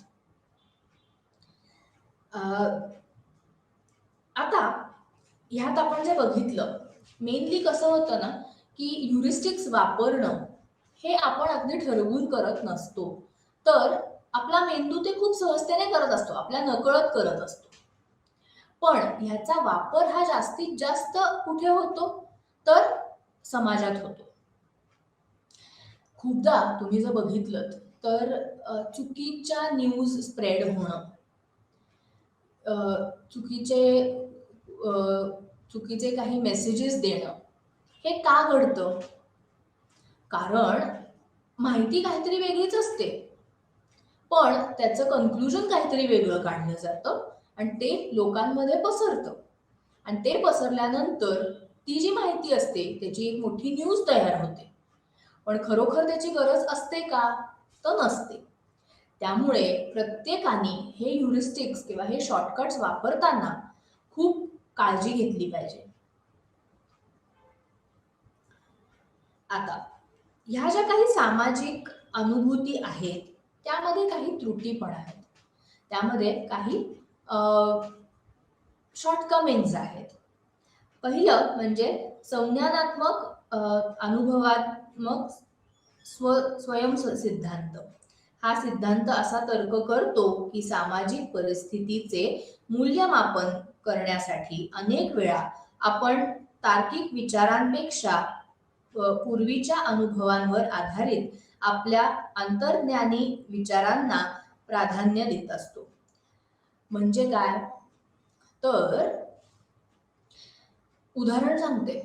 आता ह्यात आपण जे बघितलं, मेनली कसं होतं ना की ह्युरिस्टिक्स वापरणं हे आपण अगदी ठरवून करत नसतो, तर आपला मेंदू ते खूप सहजतेने करत असतो, आपल्या नकळत करत असतो. पण ह्याचा वापर हा जास्तीत जास्त कुठे होतो, तर समाजात होतो. खूपदा तुम्ही जर बघितलं तर चुकीच्या न्यूज स्प्रेड होणं, चुकीचे चुकीचे काही मेसेजेस देणं, हे का घडतं? कारण माहिती काहीतरी वेगळीच असते, पण त्याचं कन्क्लुजन काहीतरी वेगळं काढलं जातं आणि ते लोकांमध्ये पसरतं. आणि ते पसरल्यानंतर ती जी माहिती असते त्याची एक मोठी न्यूज तयार होते. पण खरोखर त्याची गरज असते का, तर नसते. त्यामुळे प्रत्येकाने हे ह्युरिस्टिक्स किंवा हे शॉर्टकट्स वापरताना खूप काळजी घेतली पाहिजे. आता ह्या ज्या काही सामाजिक अनुभूती आहेत त्यामध्ये काही त्रुटी पण आहेत, त्यामध्ये काही शॉर्टकमिंग्स आहेत. पहिलं म्हणजे संज्ञानात्मक अनुभवात्मक स्वयं सिद्धांत. हा सिद्धांत असा तर्क करतो की सामाजिक परिस्थितीचे मूल्यमापन करण्यासाठी अनेक वेळा आपण तार्किक विचारांपेक्षा पूर्वीच्या अनुभवांवर आधारित आपल्या अंतर्ज्ञानी विचारांना प्राधान्य देत असतो. म्हणजे काय, तर उदाहरण सांगते.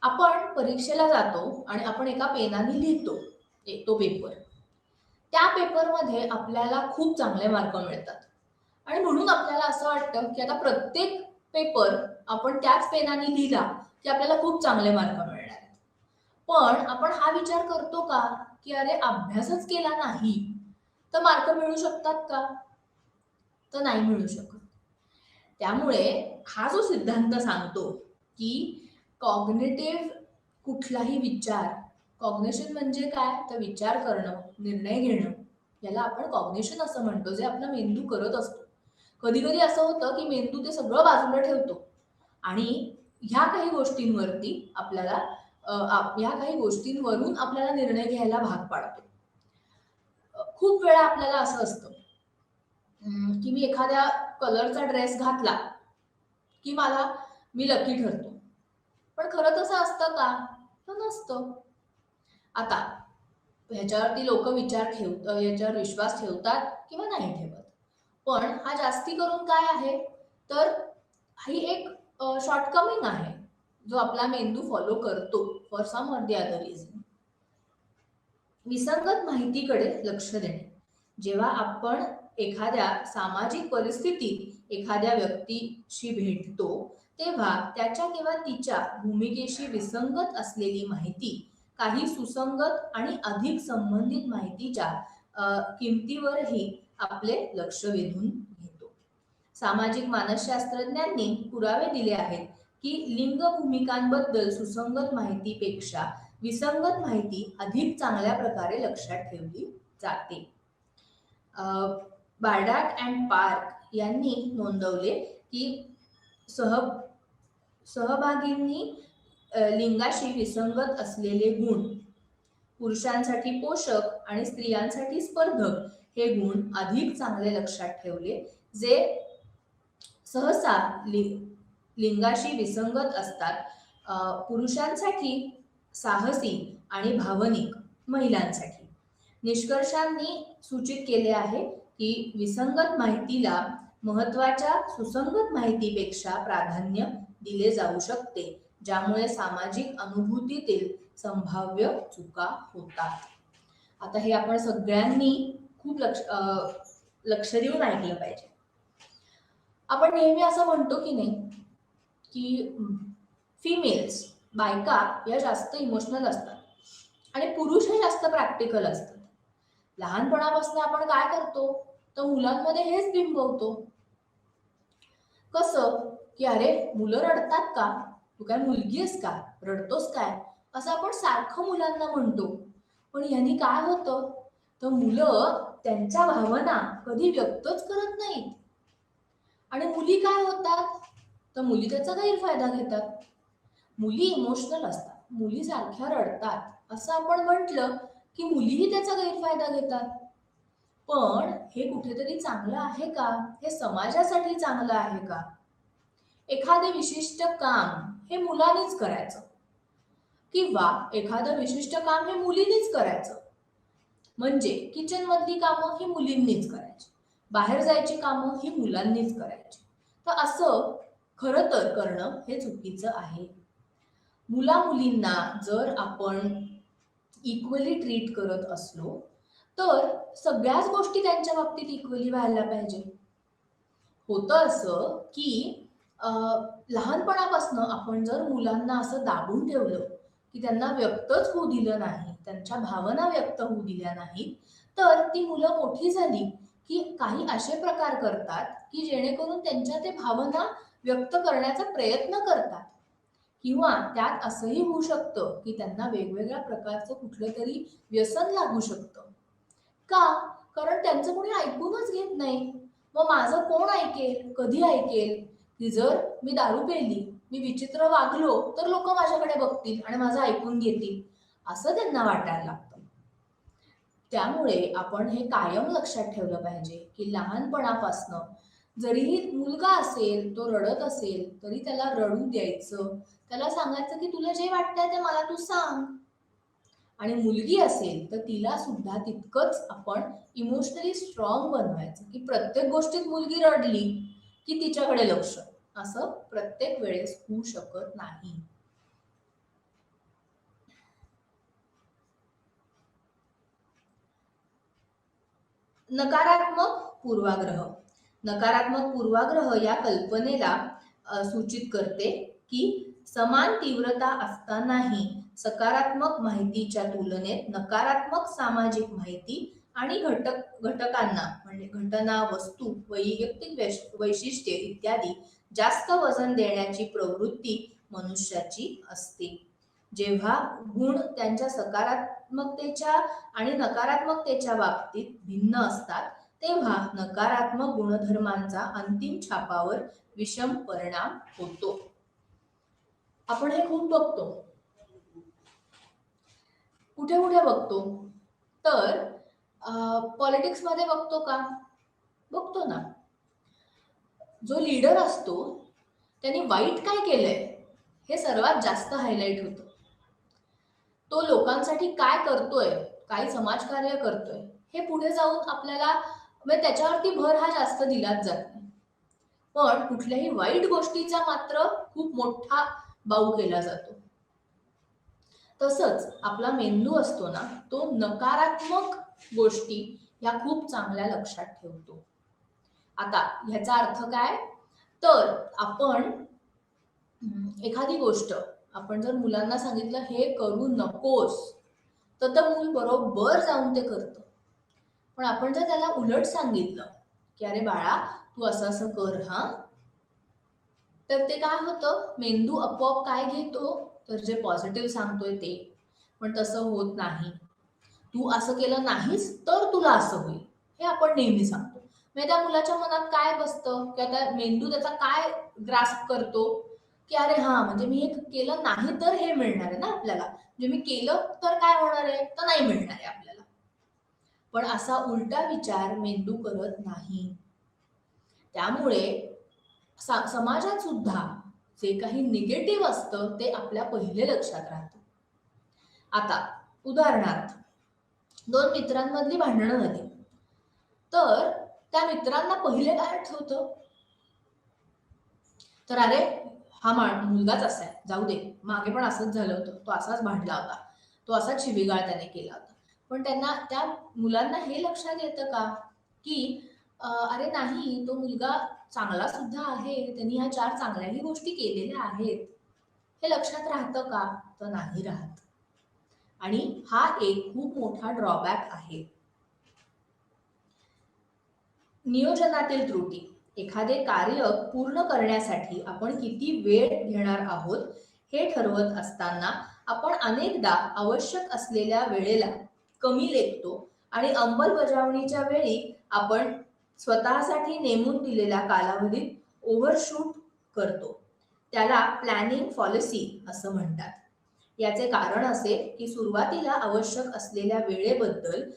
आपण परीक्षेला जातो आणि आपण एका पेनाने लिहितो तो पेपर. त्या पेपरमध्ये आपल्याला खूप चांगले मार्क मिळतात आणि म्हणून आपल्याला असं वाटतं की आता प्रत्येक पेपर आपण त्याच पेनाने लिहिला की आपल्याला खूप चांगले मार्क मिळणार आहेत. पण आपण हा विचार करतो का की अरे अभ्यासच केला नाही तर मार्क मिळू शकतात का, तर नाही मिळू शकत. त्यामुळे हा जो सिद्धांत सांगतो की कॉग्निटिव्ह कुठलाही विचार, कॉग्निशन म्हणजे काय, तर विचार करणं, निर्णय घेणं, याला आपण कॉग्निशन असं म्हणतो, जे आपला मेंदू करत असतो. कधी कधी असं होतं की मेंदू ते सगळं बाजूला ठेवतो आणि ह्या काही गोष्टींवरती आपल्याला ह्या काही गोष्टींवरून आपल्याला निर्णय घ्यायला भाग पाडतो. खूप वेळा आपल्याला असं असतं की मी एखाद्या कलरचा ड्रेस घातला की मी लकी ठरतो. पण खरं तसं असतं का, तर नसतं. आता ह्याच्यावरती लोक याच्यावर विश्वास ठेवतात किंवा नाही ठेवत. पण हा जास्ती करून काय आहे, तर ही एक शॉर्टकमिंग आहे जो आपला मेंदू फॉलो करतो for some or the other reason. विसंगत माहितीकडे लक्ष देणे. जेव्हा आपण एखाद्या सामाजिक परिस्थितीत एखाद्या व्यक्तीशी भेटतो तेव्हा त्याच्या किंवा तिच्या भूमिकेशी विसंगत असलेली माहिती, काही सुसंगत आणि अधिक संबंधित माहितीच्या किमतीवरही आपले लक्ष वेधून घेतो. सामाजिक मानसशास्त्रज्ञांनी पुरावे दिले आहेत की लिंग भूमिकांबद्दल सुसंगत माहितीपेक्षा विसंगत माहिती अधिक चांगल्या प्रकारे लक्षात ठेवली जाते. बार्डाक अँड पार्क यांनी नोंदवले की सह सहभागींनी लिंगाशी विसंगत असलेले गुण, पुरुषांसाठी पोषक आणि स्त्रियांसाठी स्पर्धक हे गुण अधिक चांगले लक्षात ठेवले, जे सहसा लिंगाशी विसंगत असतात. पुरुषांसाठी साहसी आणि भावनिक, महिलांसाठी. निष्कर्षांनी सूचित केले आहे की विसंगत माहितीला महत्वाच्या सुसंगत माहितीपेक्षा प्राधान्य दिले जाऊ शकते, ज्यामुळे सामाजिक अनुभूतीतील संभाव्य चुका होतात. आता हे आपण सगळ्यांनी खूप लक्ष देऊन ऐकलं पाहिजे. आपण नेहमी असं म्हणतो की नाही की फिमेल्स, बायका या जास्त इमोशनल असतात आणि पुरुष हे जास्त प्रॅक्टिकल असतात. लहानपणापासून आपण काय करतो तर मुलांमध्ये हेच बिंबवतो. कसं की अरे मुलं रडतात का, तू काय मुलगी आहेस का, रडतोस काय, असं आपण सारखं मुलांना म्हणतो. पण यांनी काय होतं तर मुलं त्यांच्या भावना कधी व्यक्तच करत नाहीत आणि मुली काय होतात तर मुली त्याचा गैरफायदा घेतात. मुली इमोशनल असतात, मुली सारख्या रडतात असं आपण म्हटलं की मुलीही त्याचा गैरफायदा घेतात. पण हे कुठेतरी चांगलं आहे का, हे समाजासाठी चांगलं आहे का? एखादे विशिष्ट काम हे मुलांनीच करायचं किंवा एखादं विशिष्ट काम हे मुलींनीच करायचं, म्हणजे किचन मधली कामं ही मुलींनीच करायची, बाहेर जायची कामं ही मुलांनीच करायची. तर असं खरं तर करणं हे चुकीचं आहे. मुला मुलींना जर आपण इक्वली ट्रीट करत असलो तर सगळ्याच गोष्टी त्यांच्या बाबतीत इक्वली व्हायला पाहिजे. होतं असं की लहानपणापासून आपण जर मुलांना असं दाबून ठेवलं की त्यांना व्यक्तच होऊ दिलं नाही, त्यांच्या भावना व्यक्त होऊ दिल्या नाहीत, तर ती मुलं मोठी झाली की काही असे प्रकार करतात की जेणेकरून त्यांच्या ते भावना व्यक्त करण्याचा प्रयत्न करतात. किंवा त्यात असंही होऊ शकतं की त्यांना वेगवेगळ्या प्रकारचं कुठलं तरी व्यसन लागू शकतं. का? कारण त्यांचं कोणी ऐकूनच घेत नाही. मग माझं कोण ऐकेल, कधी ऐकेल? की जर मी दारू प्यायली, मी विचित्र वागलो तर लोक माझ्याकडे बघतील आणि माझं ऐकून घेतील, असं त्यांना वाटायला लागतं. त्यामुळे आपण हे कायम लक्षात ठेवलं पाहिजे की लहानपणापासनं जरीही मुलगा असेल, तो रडत असेल तरी त्याला रडू द्यायचं, त्याला सांगायचं की तुला जे वाटतंय ते मला तू सांग. आणि मुलगी असेल तर तिला सुद्धा तितकंच आपण इमोशनली स्ट्रॉंग बनवायचं की प्रत्येक गोष्टीत मुलगी रडली की तिच्याकडे लक्ष, असं प्रत्येक वेळेस होऊ शकत नाही. नकारात्मक पूर्वाग्रह. नकारात्मक पूर्वाग्रह या कल्पनेला सूचित करते की समान तीव्रता असतानाही सकारात्मक माहितीच्या तुलनेत नकारात्मक सामाजिक माहिती आणि घटकांना म्हणजे घटना, वस्तू, वैयक्तिक वैशिष्ट्ये इत्यादी जास्त वजन देण्याची प्रवृत्ती मनुष्याची असते. जेव्हा गुण त्यांच्या सकारात्मकतेच्या आणि नकारात्मकतेच्या बाबतीत भिन्न असतात तेव्हा नकारात्मक गुणधर्मांचा अंतिम छापावर विषम परिणाम होतो. आपण हे खूप बघतो. कुठे कुठे बघतो तर पॉलिटिक्स मध्ये बघतो का, बघतो ना. जो लीडर असतो त्यांनी वाईट काय केलंय हे सर्वात जास्त हायलाइट होतं. तो लोकांसाठी काय करतोय, काय समाजकार्य करतोय हे पुढे जाऊन आपल्याला म्हणजे त्याच्यावरती भर हा जास्त दिलाच जात नाही. पण कुठल्याही वाईट गोष्टीचा मात्र खूप मोठा बाऊ केला जातो. तसंच आपला मेंदू असतो ना, तो नकारात्मक गोष्टी ह्या खूप चांगल्या लक्षात ठेवतो. आता ह्याचा अर्थ काय तर आपण एखादी गोष्ट आपण जर मुलांना सांगितलं हे करू नकोस तर मूल बरोबर जाऊन ते करतं. पण आपण जर त्याला उलट सांगितलं की अरे बाळा तू असं असं कर हा, तर ते काय होतं, मेंदू आपोआप काय घेतो तर जे पॉझिटिव्ह सांगतोय ते. पण तसं होत नाही. तू असं केलं नाहीस तर तुला असं होईल, हे आपण नेहमी सांगतो. म्हणजे त्या मुलाच्या मनात काय बसतं किंवा त्या मेंदू त्याचा काय ग्रास्प करतो, की अरे हा, म्हणजे मी हे केलं नाही तर हे मिळणार आहे ना आपल्याला, म्हणजे मी केलं तर काय होणार आहे, तर नाही मिळणार आहे आपल्याला. पण असा उलटा विचार मेंदू करत नाही. त्यामुळे समाजात सुद्धा जे काही निगेटिव्ह असतं ते आपल्या पहिले लक्षात राहतं. आता उदाहरणार्थ, दोन मित्रांमधली भांडणं झाली, तर त्या मित्रांना पहिले काय आठवतं, तर अरे हा मुलगाच असा आहे, जाऊ दे, मागे पण असंच झालं होतं, तो असाच भांडला होता, तो असाच शिवीगाळ त्याने केला होता. पण त्यांना, त्या मुलांना हे लक्षात येतं का, की अरे नाही, तो मुलगा चांगला सुद्धा आहे, त्यांनी ह्या 4 चांगल्याही गोष्टी केलेल्या आहेत, हे लक्षात राहतं का, तर नाही राहत. आणि हा एक खूप मोठा ड्रॉबॅक आहे. नियोजनातील त्रुटी. एखादे कार्य पूर्ण करण्यासाठी आपण किती वेळ घेणार आहोत हे ठरवत असताना आपण अनेकदा आवश्यक असलेल्या वेळेला कमी लेखतो आणि अंमलबजावणीच्या वेळी आपण स्वतःसाठी नेमून दिलेल्या कालावधीत ओव्हरशूट करतो. त्याला प्लॅनिंग फॉलिसी असं म्हणतात. याचे कारण असे की सुरुवातीला आवश्यक असलेल्या वेळेबद्दल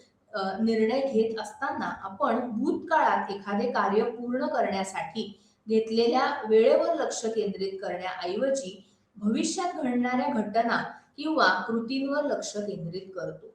निर्णय घेत असताना आपण भूतकाळात एखादे कार्य पूर्ण करण्यासाठी घेतलेल्या वेळेवर लक्ष केंद्रित करण्याऐवजी भविष्यात घडणाऱ्या घटना किंवा कृतींवर लक्ष केंद्रित करतो.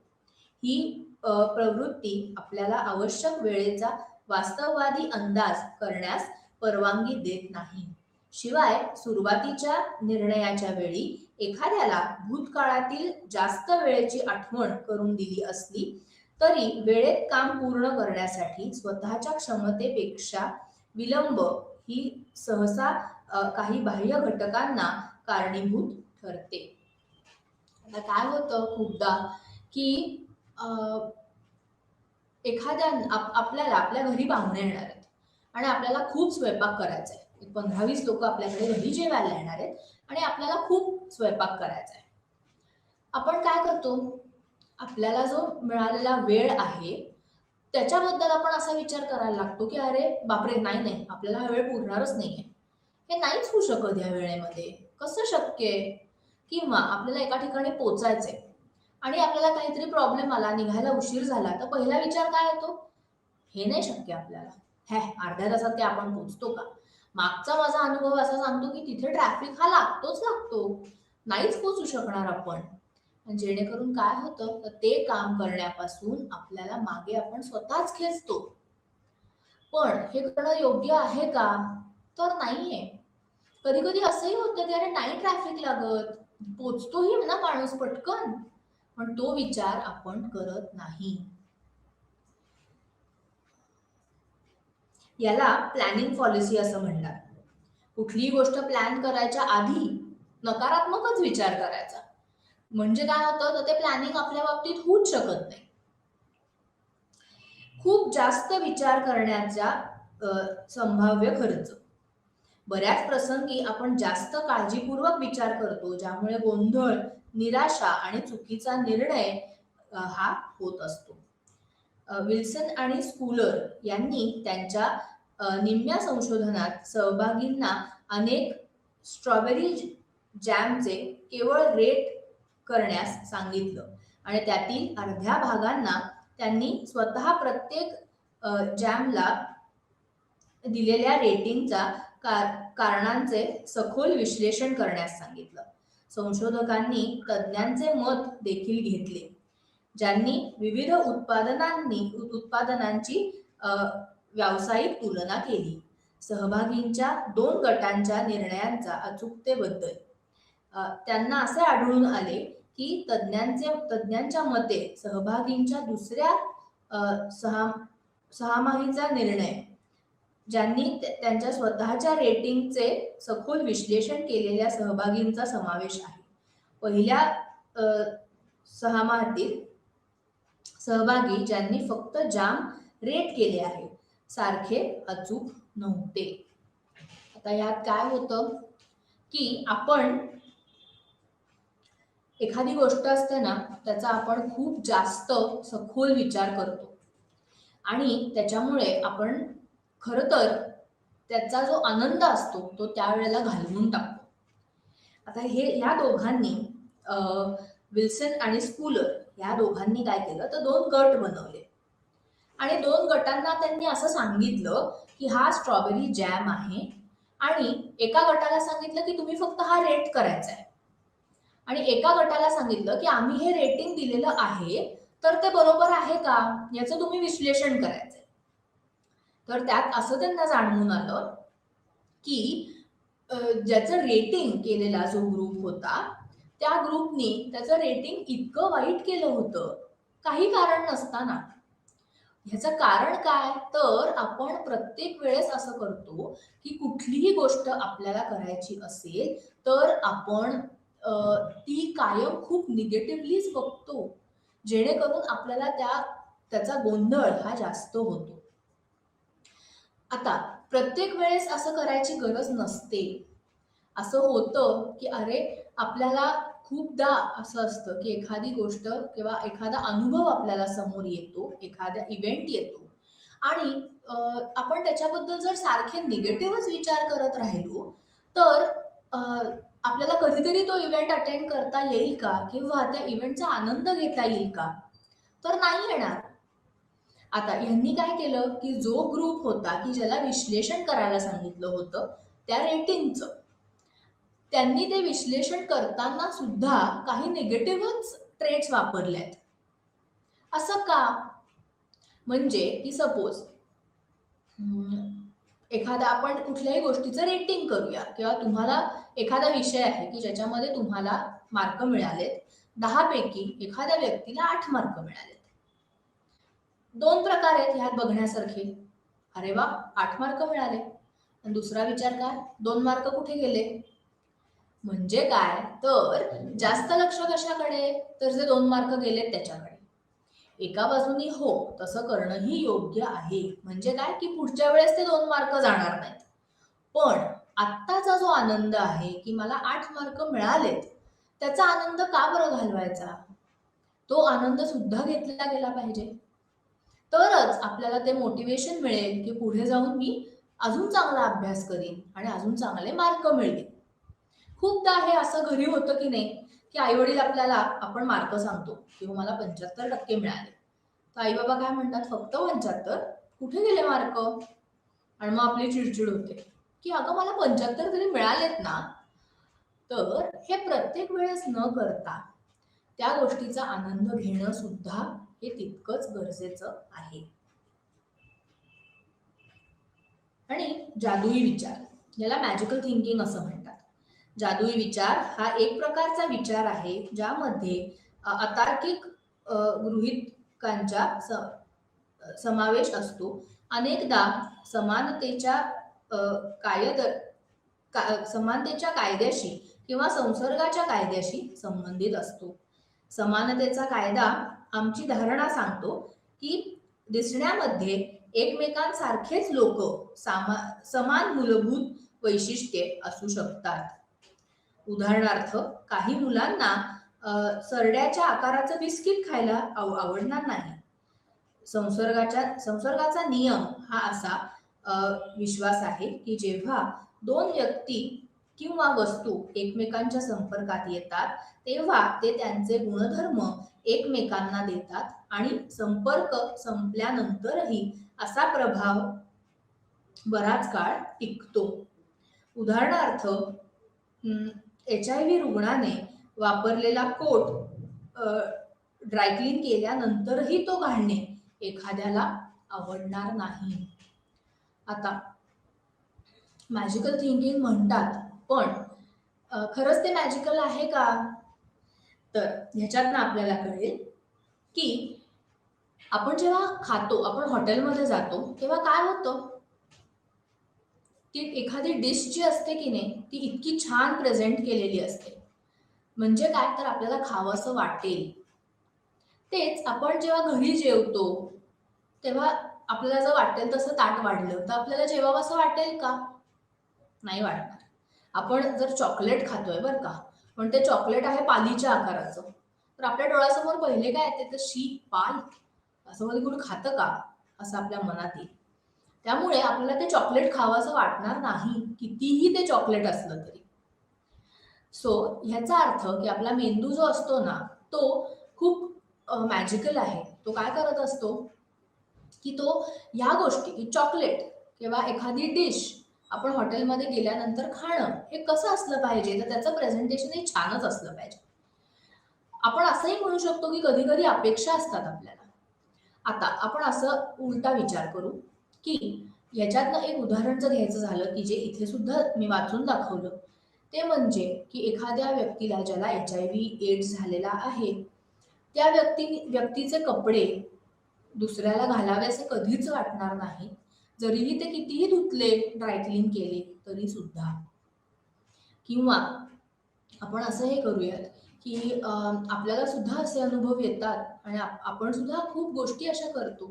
ही प्रवृत्ती आपल्याला आवश्यक वेळेचा वास्तववादी अंदाज करण्यास परवानगी देत नाही. शिवाय सुरुवातीच्या निर्णयाच्या वेळी एखाद्याला भूतकाळातील जास्त वेळेची आठवण करून दिली असली तरी वेळेत काम पूर्ण करण्यासाठी स्वतःच्या क्षमतेपेक्षा विलंब ही सहसा काही बाह्य घटकांना कारणीभूत ठरते. आता काय होतं खूपदा, की एखाद्या आपल्याला आपल्या घरी पाहुणे येणार आहेत आणि आपल्याला खूप स्वयंपाक करायचा आहे. 15-20 लोक आपल्याकडे घरी जेवायला येणार आहेत आणि आपल्याला खूप स्वयंपाक करायचा आहे. आपण काय करतो, आपल्याला जो मिळालेला वेळ आहे त्याच्याबद्दल आपण असा विचार करायला लागतो, की अरे बापरे, नाही नाही, आपल्याला हा वेळ पुरणारच नाहीये, हे नाहीच होऊ शकत या वेळेमध्ये, कसं शक्य आहे. किंवा आपल्याला एका ठिकाणी पोचायचंय आणि आपल्याला काहीतरी प्रॉब्लेम आला, निघायला उशीर झाला, तर पहिला विचार काय येतो, हे नाही शक्य आपल्याला, हे अर्ध्या तासात ते आपण पोचतो का. मागचा माझा अनुभव असा सांगतो की तिथे ट्रॅफिक हा लागतोच लागतो, नाहीच पोचू शकणार आपण. जेणेकरून काय होतं, तर ते काम करण्यापासून आपल्याला मागे आपण स्वतःच खेचतो. पण हे करणं योग्य आहे का, तर नाहीये. कधी कधी असंही होतं की अरे नाही ट्रॅफिक लागत, पोचतोही ना माणूस पटकन, पण तो विचार आपण करत नाही. याला प्लॅनिंग पॉलिसी असं म्हणतात. कुठलीही गोष्ट प्लॅन करायच्या आधी नकारात्मकच विचार करायचा, म्हणजे काय होतं, तर ते प्लॅनिंग आपल्या बाबतीत होऊच शकत नाही. खूप जास्त विचार करण्याचा संभाव्य खर्च. बऱ्याच प्रसंगी आपण जास्त काळजीपूर्वक विचार करतो, ज्यामुळे गोंधळ, निराशा आणि चुकीचा निर्णय हा होत असतो. विल्सन आणि स्कूलर यांनी त्यांच्या निम्म्या संशोधनात सहभागींना अनेक स्ट्रॉबेरी जॅमचे केवळ रेट करण्यास सांगितलं आणि त्यातील अर्ध्या भागांना त्यांनी स्वतः प्रत्येक जॅमला दिलेल्या रेटिंगचा कारणांचे सखोल विश्लेषण करण्यास सांगितलं. संशोधकांनी तज्ज्ञांचे मत देखील घेतले, ज्यांनी विविध उत्पादनांची व्यावसायिक तुलना केली. सहभागींच्या 2 गटांच्या निर्णयांच्या अचूकतेबद्दल त्यांना असे आढळून आले की तज्ज्ञांच्या मते सहभागींच्या दुसऱ्या सहामाहीचा निर्णय, ज्यांनी त्यांच्या स्वतःच्या रेटिंगचे सखोल विश्लेषण केलेल्या सहभागींचा समावेश आहे. पहिल्या सहामाहीतील सहभागी ज्यांनी फक्त जाम रेट केले आहे सारखे अचूक नव्हते. आता यात काय होतं, की आपण एखादी गोष्ट असते ना, त्याचा आपण खूप जास्त सखोल विचार करतो आणि त्याच्यामुळे आपण खरं तर त्याचा जो आनंद असतो तो त्यावेळेला घालवून टाकतो. आता ह्या दोघांनी अ, विल्सन आणि स्कूलर ह्या दोघांनी काय केलं तर 2 गट बनवले आणि 2 गटांना त्यांनी असं सांगितलं, की हा स्ट्रॉबेरी जॅम आहे आणि एका गटाला सांगितलं, की तुम्ही फक्त हा रेट करायचा आहे आणि एका गटाला सांगितलं, की आम्ही हे रेटिंग दिलेलं आहे, तर ते बरोबर आहे का? याचं तुम्ही विश्लेषण करायचंय. तर त्यात असं त्यांना जाणवून आलं, की ज्याचं रेटिंग केलेला जो ग्रुप होता, त्या ग्रुपनी त्याचं रेटिंग इतकं वाईट केलं होतं, काही कारण नसताना. ह्याचं कारण काय? तर आपण प्रत्येक वेळेस असं करतो, की कुठलीही गोष्ट आपल्याला करायची असेल, तर आपण अ, ती कायम खूप निगेटिव्हलीच बघतो. जेणेकरून आपल्याला त्याचा गोंधळ हा जास्त होतो. आता प्रत्येक वेळेस असं करायची गरज नसते. असं होतं, की अरे आपल्याला खूपदा असं असतं, की एखादी गोष्ट किंवा एखादा अनुभव आपल्याला समोर येतो, एखादा इव्हेंट येतो आणि अ, आपण त्याच्याबद्दल जर सारखे निगेटिव्हच विचार करत राहिलो, तर अ, आपल्याला कधीतरी तो इव्हेंट अटेंड करता येईल का? किंवा त्या इव्हेंटचा आनंद घेता येईल का? तर नाही येणार. आता ह्यांनी काय केलं, की जो ग्रुप होता, की ज्याला विश्लेषण करायला सांगितलं होतं, त्या रेटिंगचं, त्यांनी ते विश्लेषण करताना सुद्धा काही निगेटिव्हच ट्रेट्स वापरलेत. असं का? म्हणजे की सपोज एखादा आपण कुठल्याही गोष्टीचं रेटिंग करूया किंवा तुम्हाला एखादा विषय आहे, की ज्याच्यामध्ये तुम्हाला मार्क मिळालेत. 10 पैकी एखाद्या व्यक्तीला 8 मार्क मिळालेत. 2 प्रकार आहेत ह्यात बघण्यासारखे. अरे वाह! 8 मार्क मिळाले. आणि दुसरा विचार काय? 2 मार्क कुठे गेले? म्हणजे काय? तर जास्त लक्ष कशाकडे? तर जे 2 मार्क गेलेत त्याच्याकडे. एका बाजूनी हो, तसं करणंही योग्य आहे. म्हणजे काय? की पुढच्या वेळेस ते 2 मार्क जाणार नाहीत. पण आत्ताचा जो आनंद आहे, की मला 8 मार्क मिळालेत, त्याचा आनंद का बरं घालवायचा? तो आनंद सुद्धा घेतला गेला पाहिजे. तरच आपल्याला ते मोटिव्हेशन मिळेल, की पुढे जाऊन मी अजून चांगला अभ्यास करीन आणि अजून चांगले मार्क मिळवीन. खूपदा हे असं घरी होतं की नाही, की आई-वडील आपल्याला आपण मार्क सांगतो, की "हो मला 75% मिळाले." तर आई-बाबा काय म्हणतात, "फक्त 75? कुठे गेले मार्क?" आणि मग आपली चिड होते, की "अगं मला 75 तरी मिळालेत ना." तर हे प्रत्येक वेळेस न करता त्या गोष्टीचा आनंद घेणं सुद्धा हे तितकंच गरजेचं आहे. आणि जादुई विचार, याला मॅजिकल थिंकिंग असं म्हणतात. जादुई विचार हा एक प्रकारचा विचार आहे, ज्यामध्ये अतार्किक गृहीतकांचा समावेश असतो. अनेकदा समानतेच्या अ, कायद समानतेच्या कायद्याशी किंवा संसर्गाच्या कायद्याशी संबंधित असतो. समानतेचा कायदा आमची धारणा सांगतो, की दिसण्यामध्ये एकमेकांसारखेच लोक समान मूलभूत वैशिष्ट्ये असू शकतात. उदाहरणार्थ, काही मुलांना सरड्याच्या आकाराचं बिस्किट खायला आवडणार नाही. संसर्गाचा नियम हा असा अ, विश्वास आहे, की जेव्हा 2 व्यक्ती किंवा वस्तू एकमेकांच्या संपर्कात येतात, तेव्हा ते त्यांचे गुणधर्म एकमेकांना देतात आणि संपर्क संपल्यानंतरही असा प्रभाव बराच काळ टिकतो. उदाहरणार्थ, एच-आय-व्ही रुग्णाने वापरलेला कोट ड्रायक्लीन केल्यानंतरही तो घालणे एखाद्याला आवडणार नाही. आता मॅजिकल थिंकिंग म्हणतात, पण खरंच ते मॅजिकल आहे का? तर ह्याच्यातनं आपल्याला कळेल, की आपण जेव्हा खातो, आपण हॉटेलमध्ये जातो, तेव्हा काय होतं? की एखादी डिश जी असते की नाही, ती इतकी छान प्रेझेंट केलेली असते. म्हणजे काय? तर आपल्याला खावंसं वाटेल. तेच आपण जेव्हा घरी जेवतो, तेव्हा आपल्याला जर वाटेल तसं ताट वाढलं, तर आपल्याला जेवावसं वाटेल का? नाही वाटणार. आपण जर चॉकलेट खातोय बरं का, पण ते चॉकलेट आहे पालीच्या आकाराचं. तर आपल्या डोळ्यासमोर पहिले काय येते तर शी, पाल, असं मध्ये कोणी खातं का, असं आपल्या मनात येईल. त्यामुळे आपल्याला ते चॉकलेट खावंसं वाटणार नाही, कितीही ते चॉकलेट असलं तरी. सो ह्याचा अर्थ की आपला मेंदू जो असतो ना, तो खूप मॅजिकल आहे. तो काय करत असतो की तो ह्या गोष्टी की चॉकलेट किंवा एखादी डिश आपण हॉटेलमध्ये गेल्यानंतर खाणं हे कसं असलं पाहिजे, तर त्याचं प्रेझेंटेशन हे छानच असलं पाहिजे. आपण असंही म्हणू शकतो की कधी कधी अपेक्षा असतात आपल्याला. आता आपण असं उलटा विचार करू की ह्याच्यातनं एक उदाहरण जर घ्यायचं झालं की जे इथे सुद्धा मी वाचून दाखवलं, ते म्हणजे की एखाद्या व्यक्तीला ज्याला HIV एड्स झालेला आहे, त्या व्यक्तीचे कपडे दुसऱ्याला घालावेसे कधीच वाटणार नाही, जरीही ते कितीही धुतले, ड्रायक्लीन केले तरी सुद्धा. किंवा आपण असं हे करूयात की आपल्याला सुद्धा असे अनुभव येतात आणि आपण सुद्धा खूप गोष्टी अशा करतो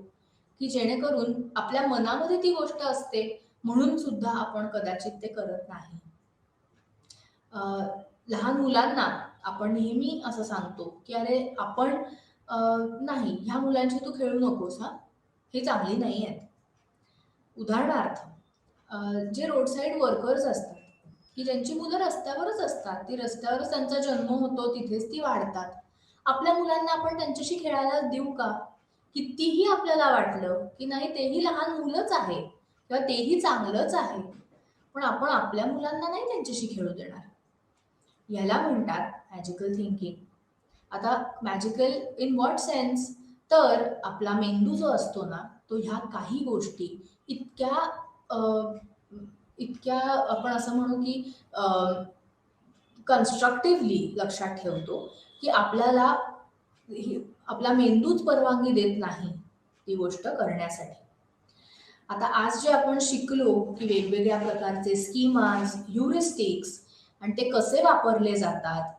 की जेणेकरून आपल्या मनामध्ये ती गोष्ट असते, म्हणून सुद्धा आपण कदाचित ते करत नाही. लहान मुलांना आपण नेहमी असं सांगतो की अरे आपण नाही, ह्या मुलांशी तू खेळू नकोस, हा, हे चांगली नाही आहेत. उदाहरणार्थ जे रोड साईड वर्कर्स असतात की ज्यांची मुलं रस्त्यावरच असतात, ती रस्त्यावरच त्यांचा जन्म होतो, तिथेच ती वाढतात. आपल्या मुलांना आपण त्यांच्याशी खेळायला देऊ का? कितीही आपल्याला वाटलं की नाही, तेही लहान मुलंच आहे किंवा तेही चांगलंच आहे, पण आपण आपल्या मुलांना नाही त्यांच्याशी खेळू देणार. याला म्हणतात मॅजिकल थिंकिंग. आता मॅजिकल इन व्हॉट सेन्स? तर आपला मेंदू जो असतो ना, तो ह्या काही गोष्टी इतक्या अ, इतक्या आपण असं म्हणू की कन्स्ट्रक्टिव्हली लक्षात ठेवतो की आपल्याला आपला मेंदूच परवानगी देत नाही ती गोष्ट करण्यासाठी. आता आज जे आपण शिकलो की वेगवेगळ्या प्रकारचे स्कीमाज, ह्युरिस्टिक्स आणि ते कसे वापरले जातात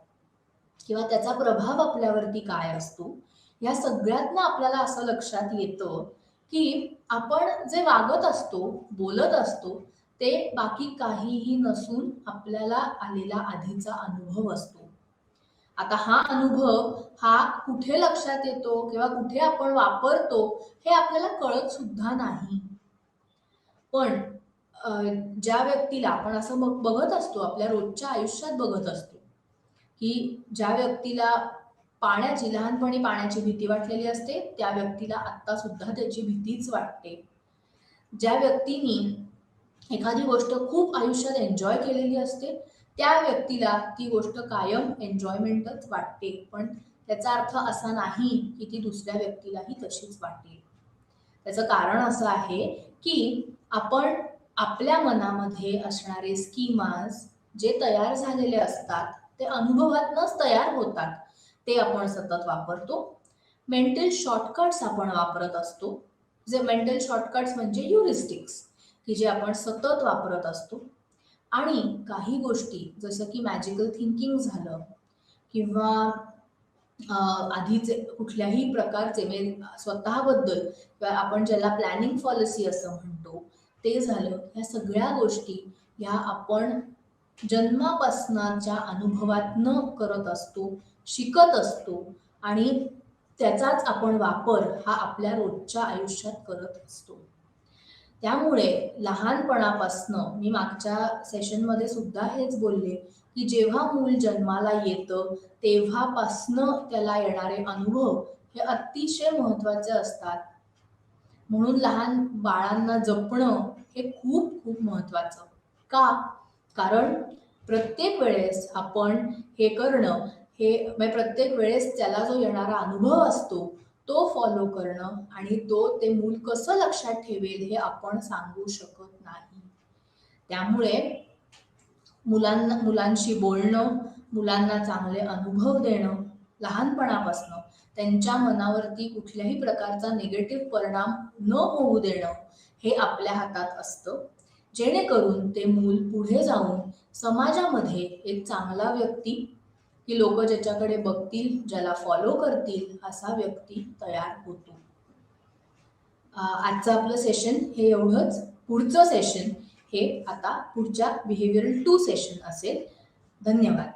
किंवा त्याचा प्रभाव आपल्यावरती काय असतो, या सगळ्यातनं आपल्याला असं लक्षात येतं की आपण जे वागत असतो, बोलत असतो, ते बाकी काहीही नसून आपल्याला आलेला आधीचा अनुभव असतो. आता हा अनुभव हा कुठे लक्षात येतो किंवा कुठे आपण वापरतो हे आपल्याला कळत सुद्धा नाही. पण अ, ज्या व्यक्तीला आपण असं मग बघत असतो, आपल्या रोजच्या आयुष्यात बघत असतो की ज्या व्यक्तीला लहानपणी पाण्याची भीती वाटलेली असते, त्या व्यक्तीला आत्ता सुद्धा त्याची भीतीच वाटते. ज्या व्यक्तीनी एखादी गोष्ट खूप आयुष्यात एन्जॉय केलेली असते, त्या व्यक्तीला ती गोष्ट कायम एन्जॉयमेंटच वाटते. पण त्याचा अर्थ असा नाही की ती दुसऱ्या व्यक्तीलाही तशीच वाटेल. त्याचं कारण असं आहे की आपण आपल्या मनामध्ये असणारे स्कीमाज जे तयार झालेले असतात, ते अनुभवातनंच तयार होतात. ते आपण सतत वापरतो. मेंटल शॉर्टकट्स आपण वापरत असतो. जे मेंटल शॉर्टकट्स म्हणजे ह्युरिस्टिक्स, की जे आपण सतत वापरत असतो. आणि काही गोष्टी जसं की मॅजिकल थिंकिंग झालं किंवा आधीचे कुठल्याही प्रकारचे म्हणजे स्वतःबद्दल किंवा आपण ज्याला प्लॅनिंग पॉलिसी असं म्हणतो, ते झालं. ह्या सगळ्या गोष्टी ह्या आपण जन्मापासनाच्या अनुभवातनं करत असतो, शिकत असतो आणि त्याचाच आपण वापर हा आपल्या रोजच्या आयुष्यात करत असतो. त्यामुळे लहानपणापासनं मी मागच्या सेशनमध्ये सुद्धा हेच बोलले की जेव्हा मूल जन्माला येतं तेव्हापासनं त्याला येणारे अनुभव हे अतिशय महत्त्वाचे असतात. म्हणून लहान बाळांना जपणं हे खूप खूप महत्त्वाचं. का? कारण प्रत्येक वेळेस आपण हे करणं, हे म्हणजे प्रत्येक वेळेस त्याला जो येणारा अनुभव असतो तो फॉलो करणं आणि ते मूल कसं लक्षात ठेवेल हे आपण सांगू शकत नाही. त्यामुळे मुलांशी बोलणं, मुलांना चांगले अनुभव देणं, लहानपणापासनं त्यांच्या मनावरती कुठल्याही प्रकारचा निगेटिव्ह परिणाम न होऊ देणं, हे आपल्या हातात असतं. जेणेकरून ते मूल पुढे जाऊन समाजामध्ये एक चांगला व्यक्ती, की लोक ज्याच्याकडे बघतील, ज्याला फॉलो करतील, असा व्यक्ती तयार होतो. आजचं आपलं सेशन हे एवढंच. पुढचं सेशन हे आता पुढच्या बिहेवियरल 2 सेशन असेल. धन्यवाद.